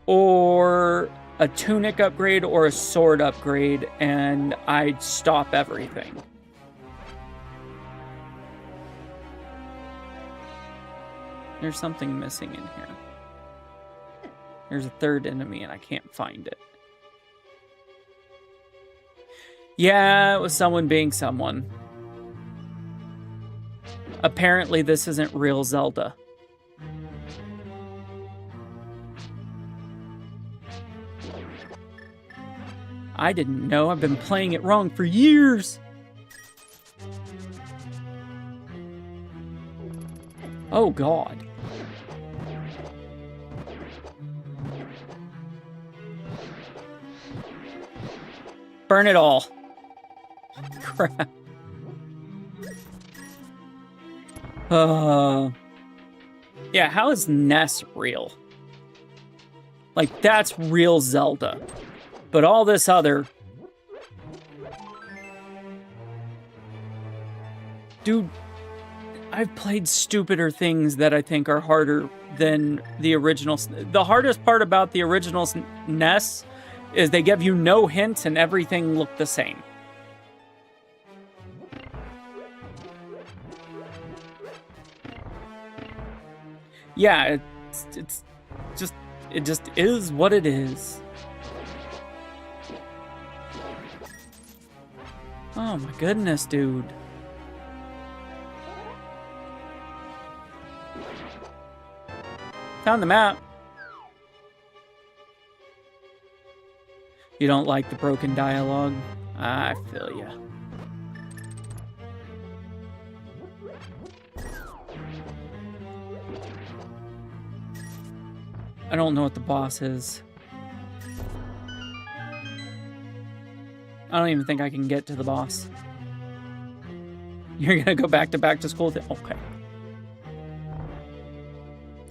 or a tunic upgrade or a sword upgrade, and I'd stop everything. There's something missing in here. There's a third enemy and I can't find it. Yeah, it was someone being someone. Apparently this isn't real Zelda. I didn't know. I've been playing it wrong for years. Oh, God. Burn it all. Crap. Yeah, how is Ness real? Like, that's real Zelda. But all this other... Dude, I've played stupider things that I think are harder than the original. The hardest part about the original NES is they give you no hints and everything looked the same. Yeah, it just is what it is. Oh my goodness, dude. Found the map. You don't like the broken dialogue? I feel ya. I don't know what the boss is. I don't even think I can get to the boss. You're gonna go back to school? Okay.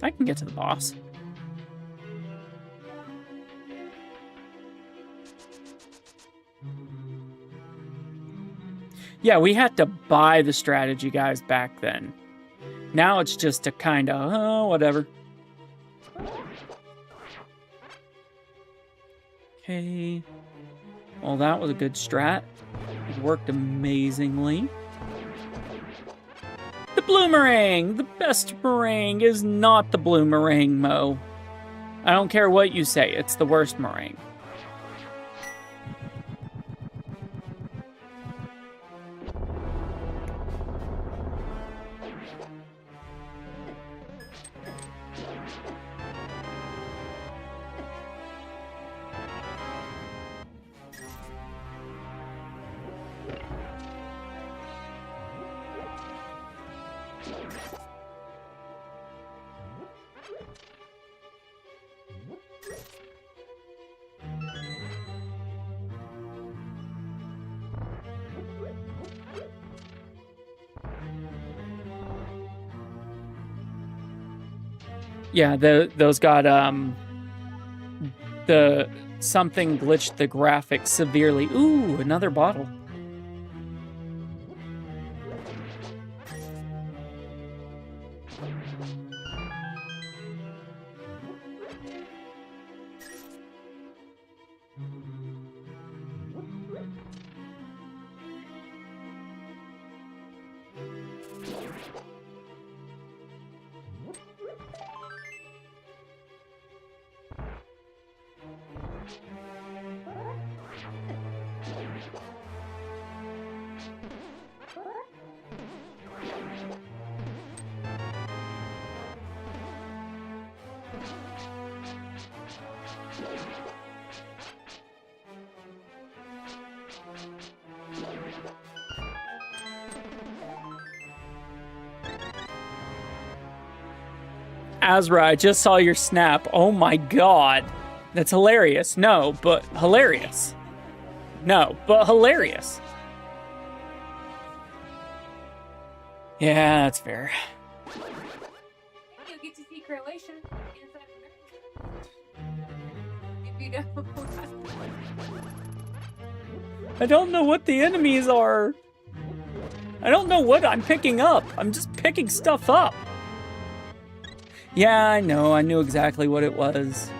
I can get to the boss. Yeah, we had to buy the strategy guys back then. Now it's just a kind of, oh, whatever. Okay. Well, that was a good strat. It worked amazingly. The bloomerang! The best meringue is not the blue meringue, Mo. I don't care what you say, it's the worst meringue. Yeah, those got the something glitched the graphics severely. Ooh, another bottle. Azra, I just saw your snap. Oh my god. That's hilarious. No, but hilarious. No, but hilarious. Yeah, that's fair. You get to see correlation inside if you don't. I don't know what the enemies are. I don't know what I'm picking up. I'm just picking stuff up. Yeah, I know. I knew exactly what it was.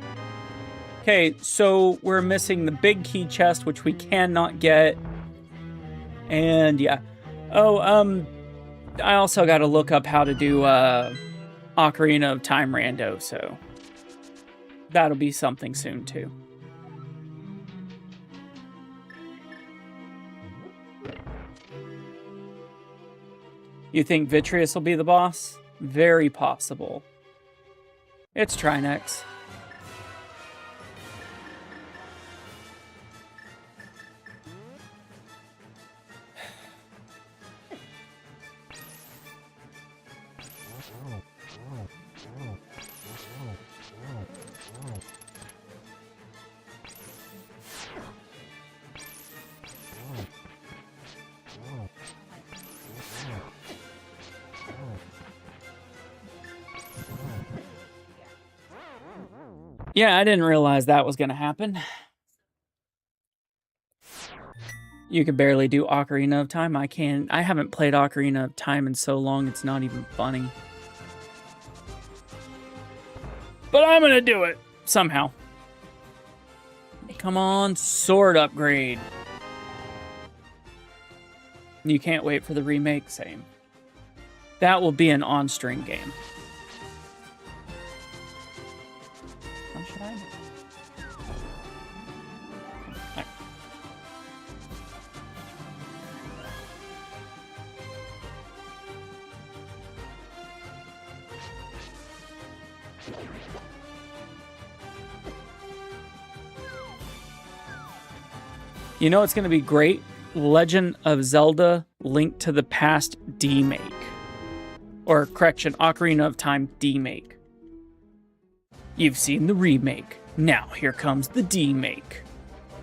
Okay, so we're missing the big key chest, which we cannot get. And yeah. Oh, I also got to look up how to do Ocarina of Time rando, so that'll be something soon too. You think Vitreous will be the boss? Very possible. It's Trinex. Yeah, I didn't realize that was going to happen. You can barely do Ocarina of Time. I haven't played Ocarina of Time in so long, it's not even funny. But I'm going to do it somehow. Come on, sword upgrade. You can't wait for the remake, same. That will be an on-string game. How should I do? Right. You know what's going to be great? Legend of Zelda Link to the Past D-Make. Or, correction, Ocarina of Time D-Make. You've seen the remake. Now, here comes the D-Make.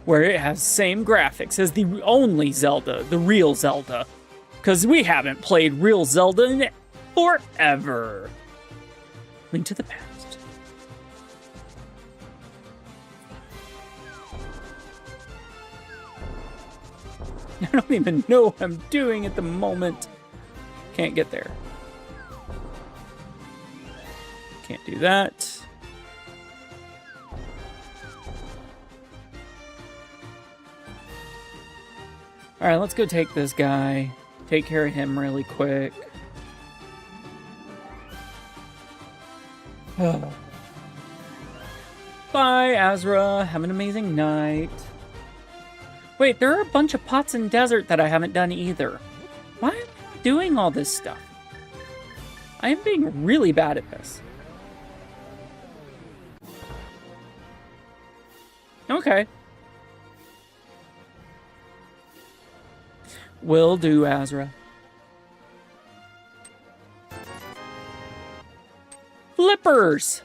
where it has same graphics as the only Zelda, the real Zelda. Because we haven't played real Zelda in forever. Link to the Past. I don't even know what I'm doing at the moment. Can't get there. Can't do that. All right, let's go take this guy. Take care of him really quick. Oh. Bye, Azra. Have an amazing night. Wait, there are a bunch of pots in desert that I haven't done either. Why am I doing all this stuff? I am being really bad at this. Okay. Will do, Azra. Flippers!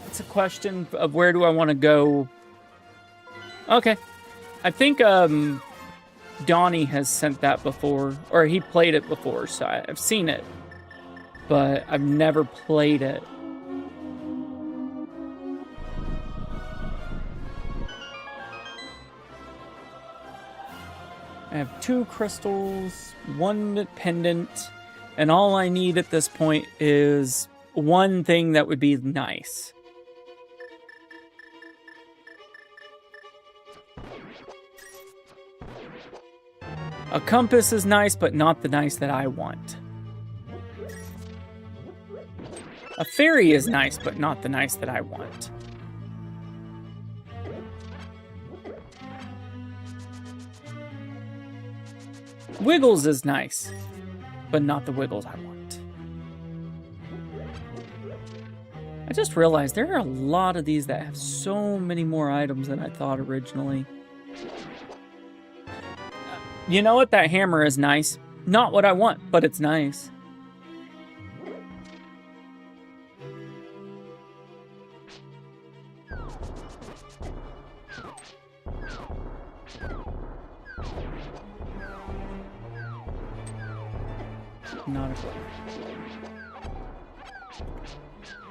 It's a question of where do I want to go. Okay. I think Donnie has sent that before, or he played it before, so I've seen it. But I've never played it. I have 2 crystals, 1 pendant, and all I need at this point is one thing that would be nice. A compass is nice, but not the nice that I want. A fairy is nice, but not the nice that I want. Wiggles is nice, but not the Wiggles I want. I just realized there are a lot of these that have so many more items than I thought originally. You know what? That hammer is nice. Not what I want, but it's nice. Not a clue.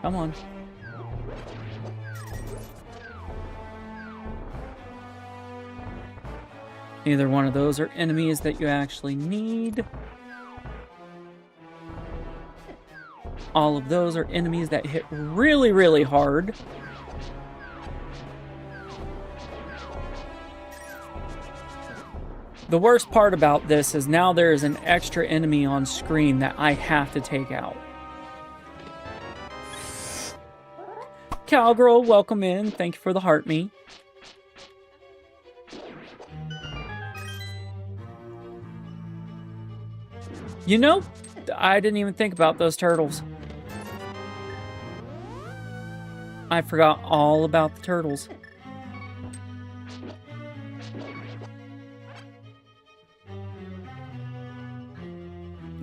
Come on. Neither one of those are enemies that you actually need. All of those are enemies that hit really, really hard. The worst part about this is now there is an extra enemy on screen that I have to take out. Cowgirl, welcome in. Thank you for the heart me. You know, I didn't even think about those turtles. I forgot all about the turtles.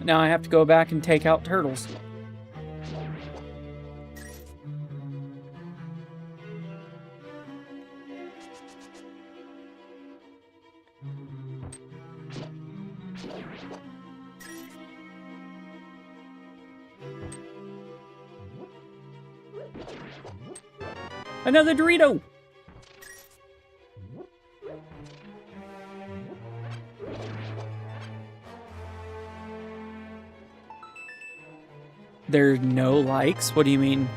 Now I have to go back and take out turtles. Another Dorito! There's no likes? What do you mean?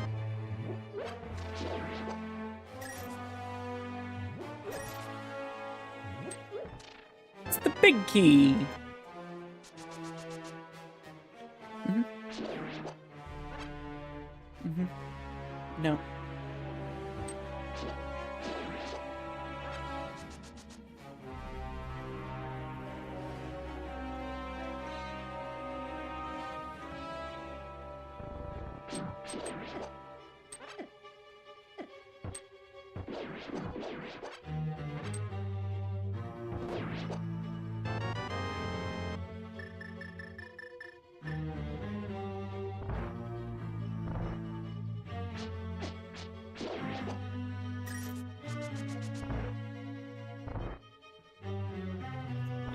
It's the big key. No.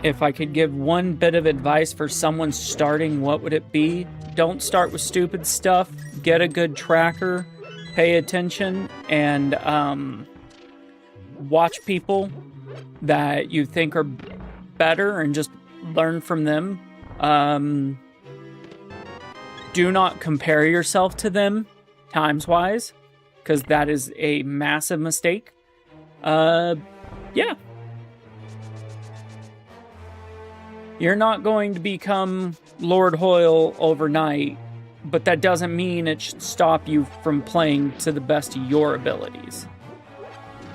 if I could give one bit of advice for someone starting, what would it be? Don't start with stupid stuff. Get a good tracker. Pay attention and watch people that you think are better and just learn from them. Do not compare yourself to them times-wise, because that is a massive mistake. Yeah. You're not going to become Lord Hoyle overnight, but that doesn't mean it should stop you from playing to the best of your abilities.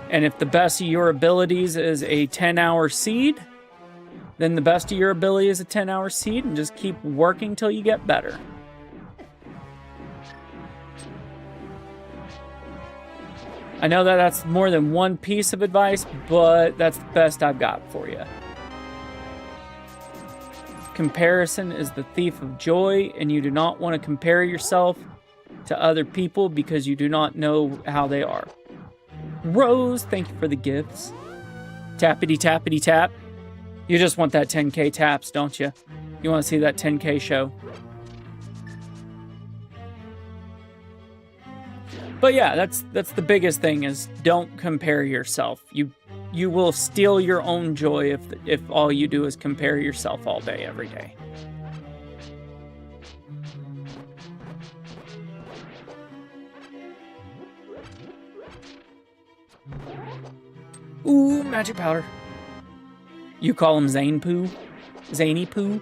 And if the best of your abilities is a 10-hour seed, then the best of your ability is a 10-hour seed, and just keep working till you get better. I know that that's more than one piece of advice, but that's the best I've got for you. Comparison is the thief of joy, and you do not want to compare yourself to other people because you do not know how they are. Rose, thank you for the gifts. Tappity tappity tap. You just want that 10K taps, don't you? You want to see that 10K show. But yeah, that's the biggest thing, is don't compare yourself. You will steal your own joy if all you do is compare yourself all day, every day. Ooh, magic powder. You call him Zane Poo? Zany Poo?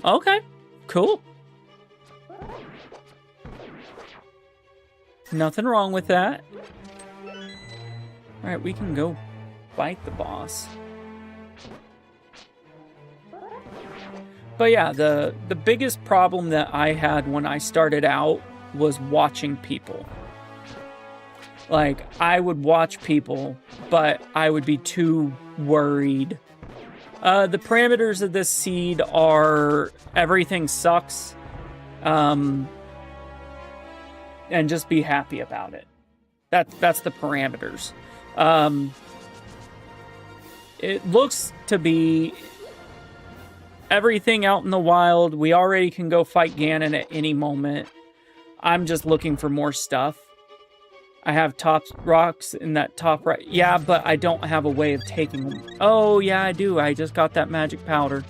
Okay, cool. Nothing wrong with that. Alright, we can go fight the boss. But yeah, the biggest problem that I had when I started out was watching people. Like, I would watch people, but I would be too worried. The parameters of this seed are everything sucks. And just be happy about it. That's the parameters. It looks to be everything out in the wild. We already can go fight Ganon at any moment. I'm just looking for more stuff. I have top rocks in that top right. Yeah, but I don't have a way of taking them. Oh, yeah, I do. I just got that magic powder.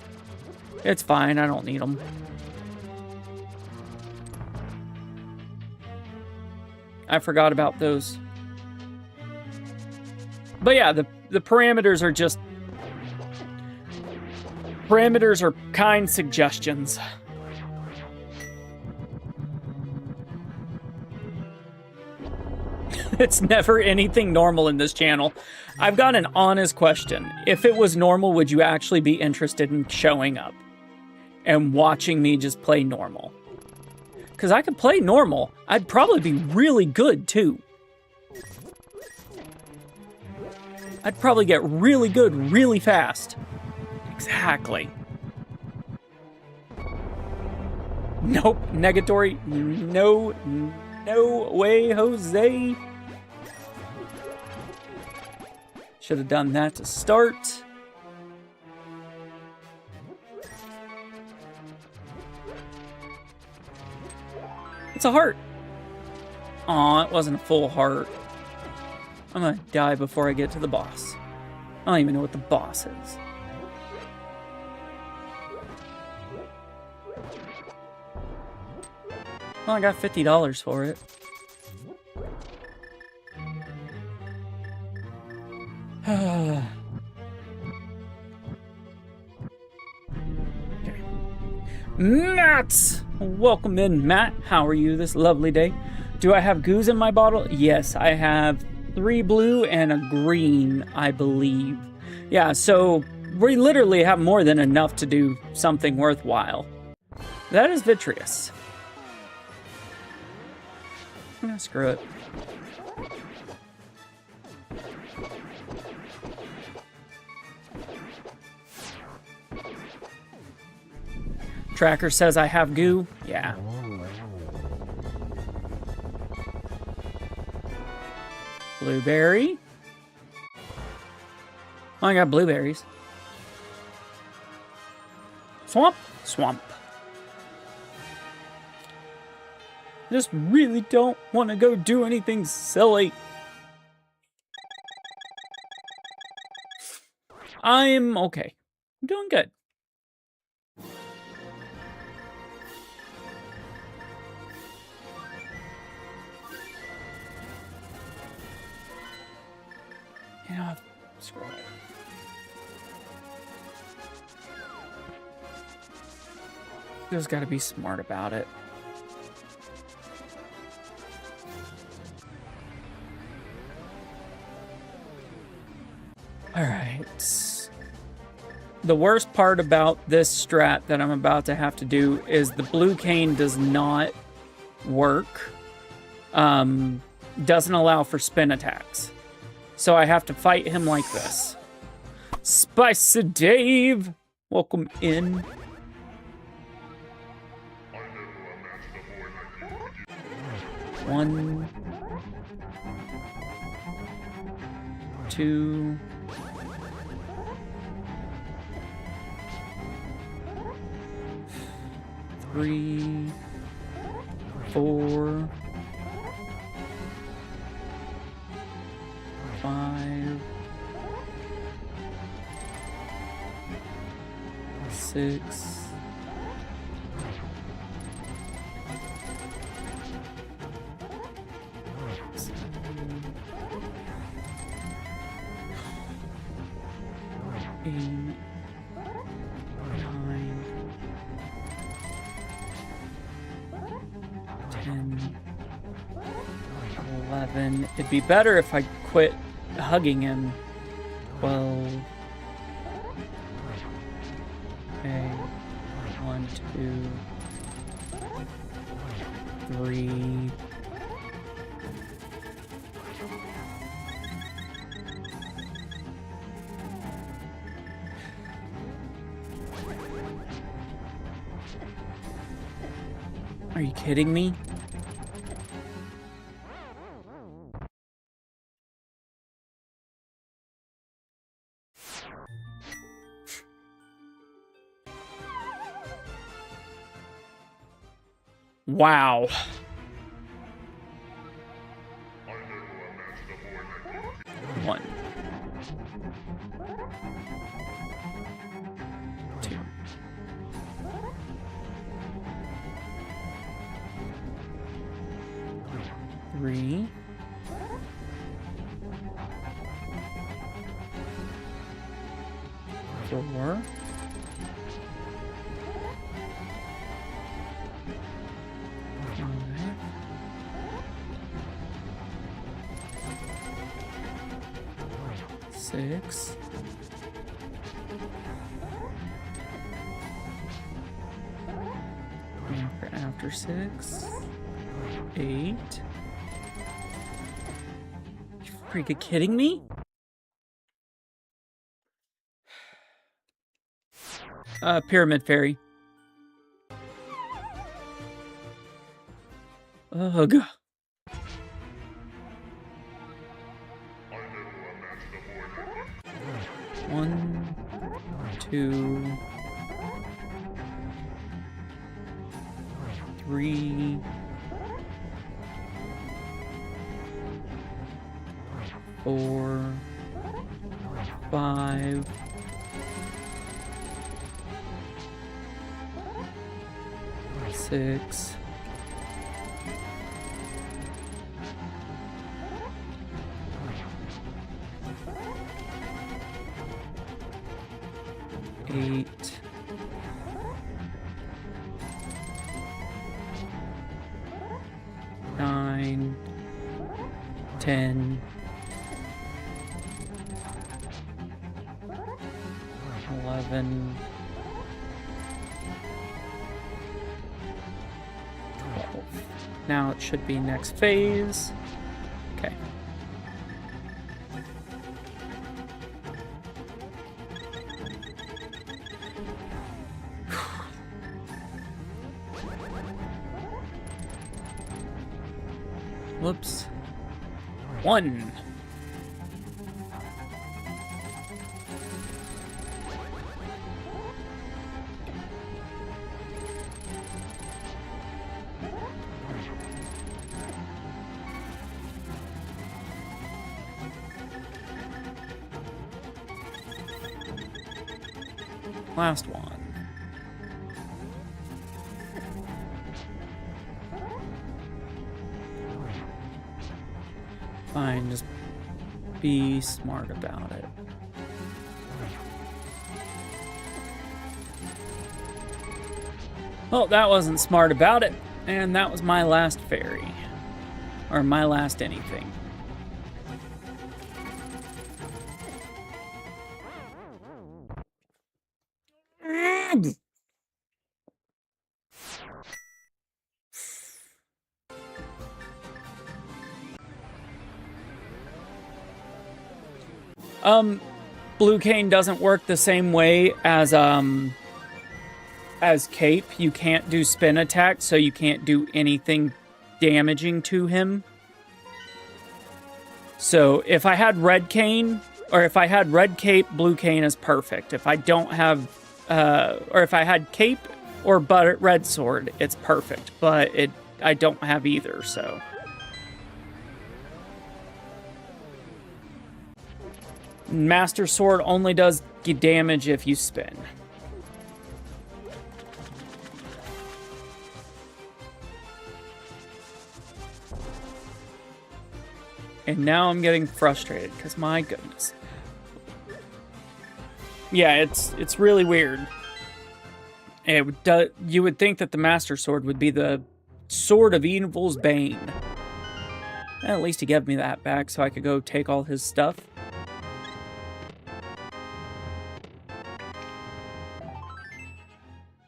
It's fine. I don't need them. I forgot about those. But yeah, the parameters are just... Parameters are kind suggestions. It's never anything normal in this channel. I've got an honest question. If it was normal, would you actually be interested in showing up and watching me just play normal? Because I could play normal. I'd probably be really good, too. I'd probably get really good really fast. Exactly. Nope. Negatory. No. No way, Jose. Should have done that to start. It's a heart. Aw, it wasn't a full heart. I'm gonna die before I get to the boss. I don't even know what the boss is. Well, I got $50 for it. Okay. Matt! Welcome in, Matt. How are you this lovely day? Do I have goos in my bottle? Yes, I have 3 blue and a green, I believe. Yeah, so we literally have more than enough to do something worthwhile. That is vitreous. Screw it. Tracker says I have goo. Yeah. Blueberry. Oh, I got blueberries. Swamp. Swamp. I just really don't want to go do anything silly. I'm okay. I'm doing good. You know, screw it. Just gotta be smart about it. Alright. The worst part about this strat that I'm about to have to do is the blue cane does not work. Doesn't allow for spin attacks. So I have to fight him like this. Spicy Dave! Welcome in. One. 2. 3. 4. 5. 6. 8, 9, 10, 11. It'd be better if I quit hugging him. 12. Okay. 1, 2, 3. Are you kidding me? Wow. One. 2. 3. 4. 6. 6. 8. You freaking kidding me? Pyramid Fairy. Ugh. 1, 2, 3, 4, 5, 6, 8, 9, 10, 11, 12. Now it should be next phase. Okay. Whoops. 1. Last one. Fine, just be smart about it. Well, that wasn't smart about it, and that was my last fairy. Or my last anything. Blue cane doesn't work the same way as Cape. You can't do spin attack, so you can't do anything damaging to him. So if I had red cane, or if I had red cape, blue cane is perfect. If I don't have, or if I had cape or red sword, it's perfect. But I don't have either, so. Master Sword only does damage if you spin. And now I'm getting frustrated, because my goodness. Yeah, it's really weird. You would think that the Master Sword would be the Sword of Evil's Bane. At least he gave me that back so I could go take all his stuff.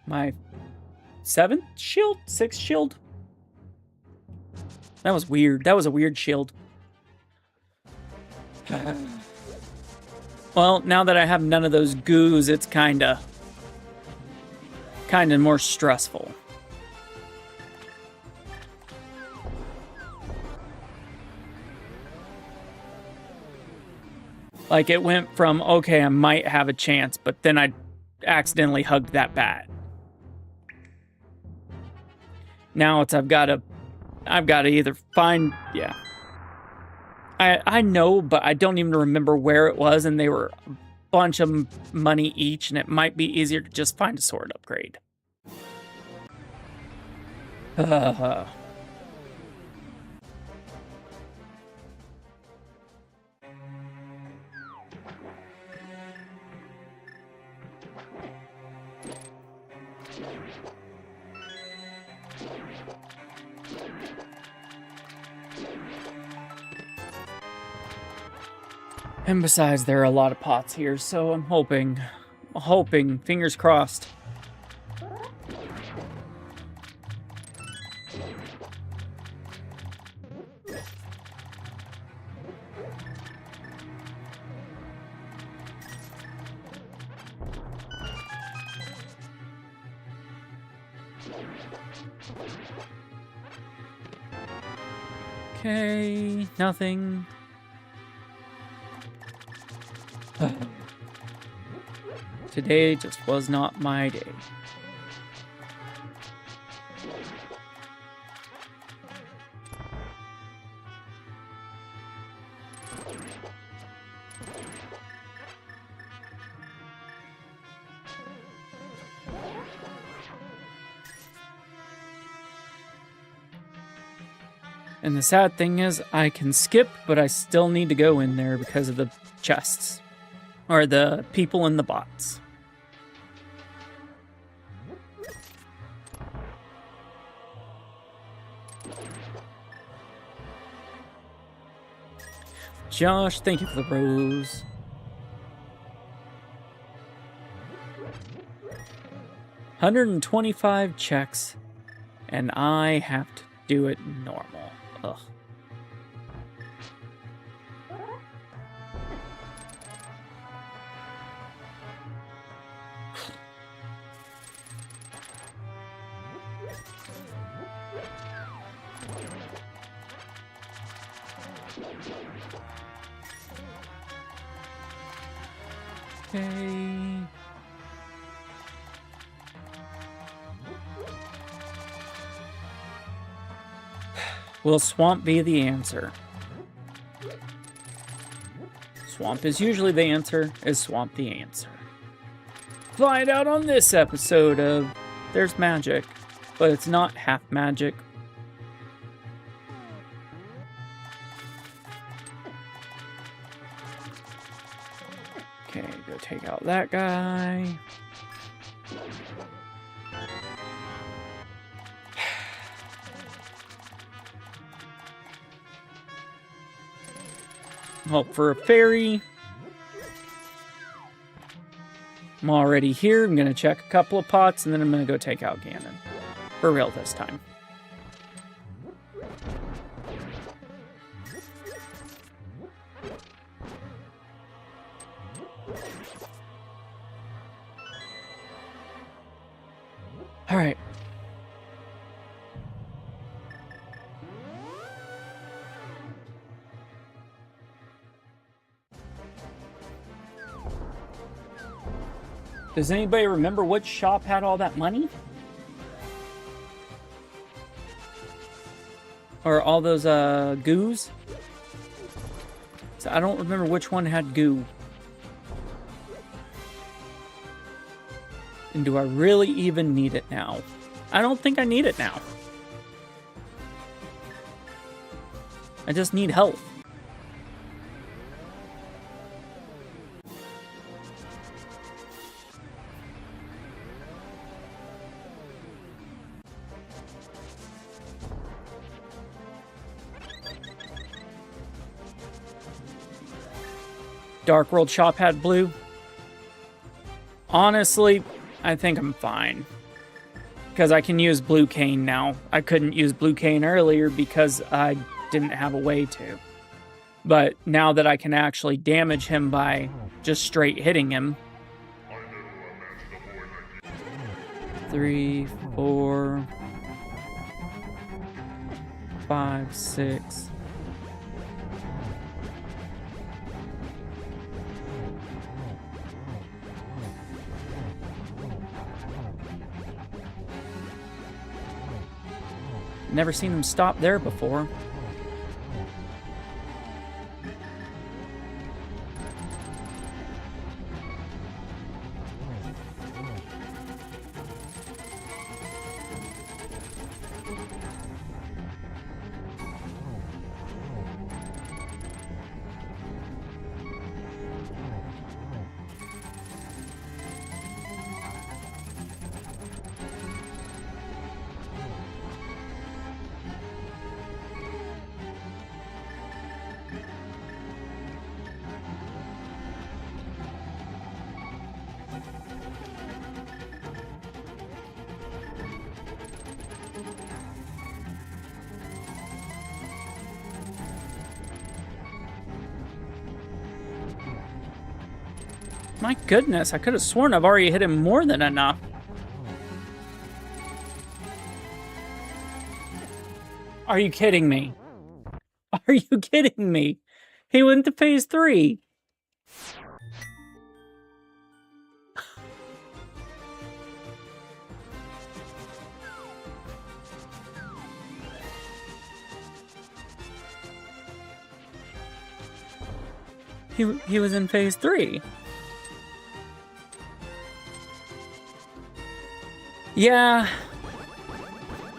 My 7th shield? 6th shield? That was weird. That was a weird shield. Well, now that I have none of those goos, it's kinda more stressful. Like, it went from, okay, I might have a chance, but then I accidentally hugged that bat. Now it's I've got to either find, yeah. I know, but I don't even remember where it was, and they were a bunch of money each, and it might be easier to just find a sword upgrade. And besides, there are a lot of pots here, so I'm hoping, fingers crossed. Okay, nothing. Today just was not my day. And the sad thing is, I can skip, but I still need to go in there because of the chests. Or the people in the bots. Josh, thank you for the rose. $125 checks, and I have to do it normal. Ugh. Okay. Will swamp be the answer? Swamp is usually the answer. Is swamp the answer? Find out on this episode of There's Magic, but it's not half magic. Okay, go take out that guy. Hope for a fairy. I'm already here. I'm going to check a couple of pots, and then I'm going to go take out Ganon. For real this time. All right. Does anybody remember which shop had all that money? Or all those goos? So I don't remember which one had goo. And do I really even need it now? I don't think I need it now. I just need health. Dark World shop had blue. Honestly, I think I'm fine. Because I can use Blue Cane now. I couldn't use Blue Cane earlier because I didn't have a way to. But now that I can actually damage him by just straight hitting him. 3, 4, 5, 6. Never seen him stop there before. My goodness, I could have sworn I've already hit him more than enough. Are you kidding me? Are you kidding me? He went to phase 3. He was in phase 3. Yeah,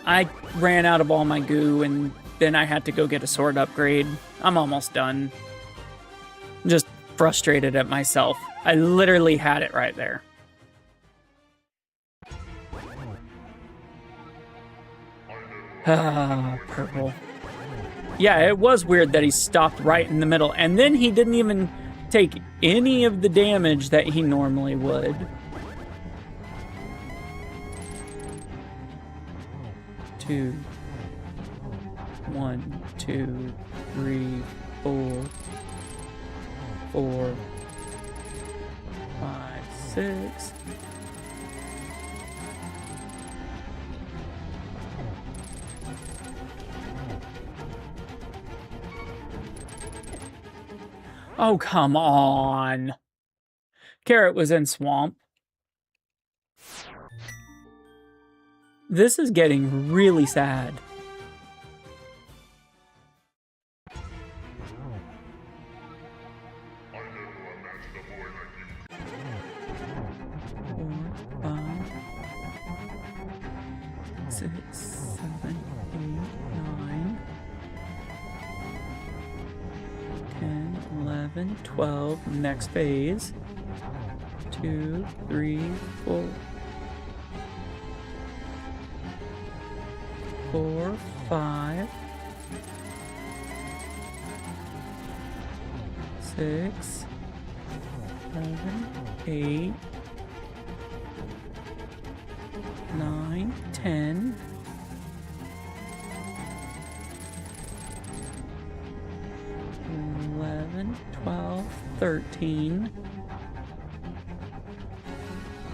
I ran out of all my goo, and then I had to go get a sword upgrade. I'm almost done. I'm just frustrated at myself. I literally had it right there. Ah, purple. Yeah, it was weird that he stopped right in the middle, and then he didn't even take any of the damage that he normally would. 2, 1, 2, 3, 4, 4, 5, 6. Oh, come on. Carrot was in swamp. This is getting really sad. 6, 7, 8, 9, 10, 11, 12. Next phase. 2, 3, 4. 4, 5, 6, 7, 8, 9, 10. 11, 12, 13,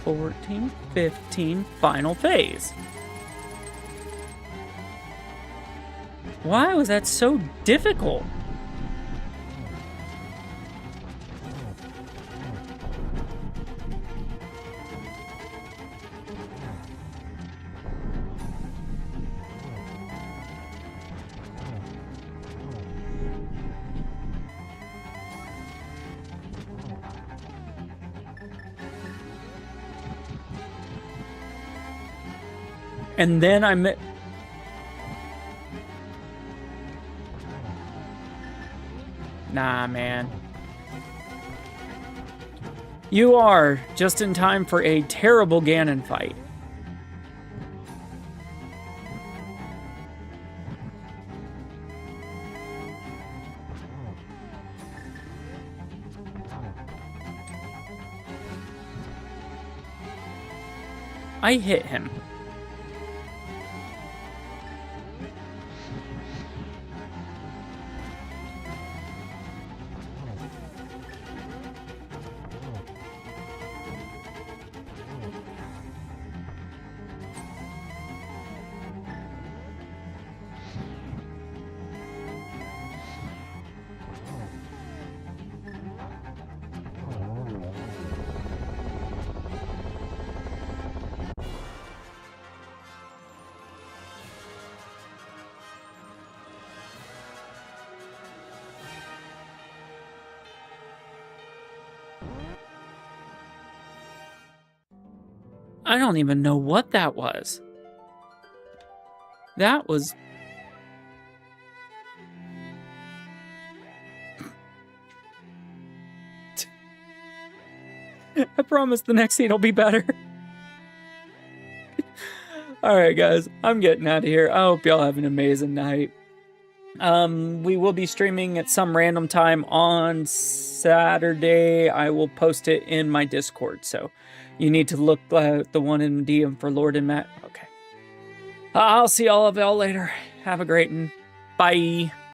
14, 15. Final phase. Why was that so difficult? And then I met... Nah, man. You are just in time for a terrible Ganon fight. I hit him. I don't even know what that was. That was... I promise the next scene will be better. Alright guys, I'm getting out of here. I hope y'all have an amazing night. We will be streaming at some random time on Saturday. I will post it in my Discord, so you need to look at the one in DM for Lord and Matt. Okay. I'll see all of y'all later. Have a great one. Bye.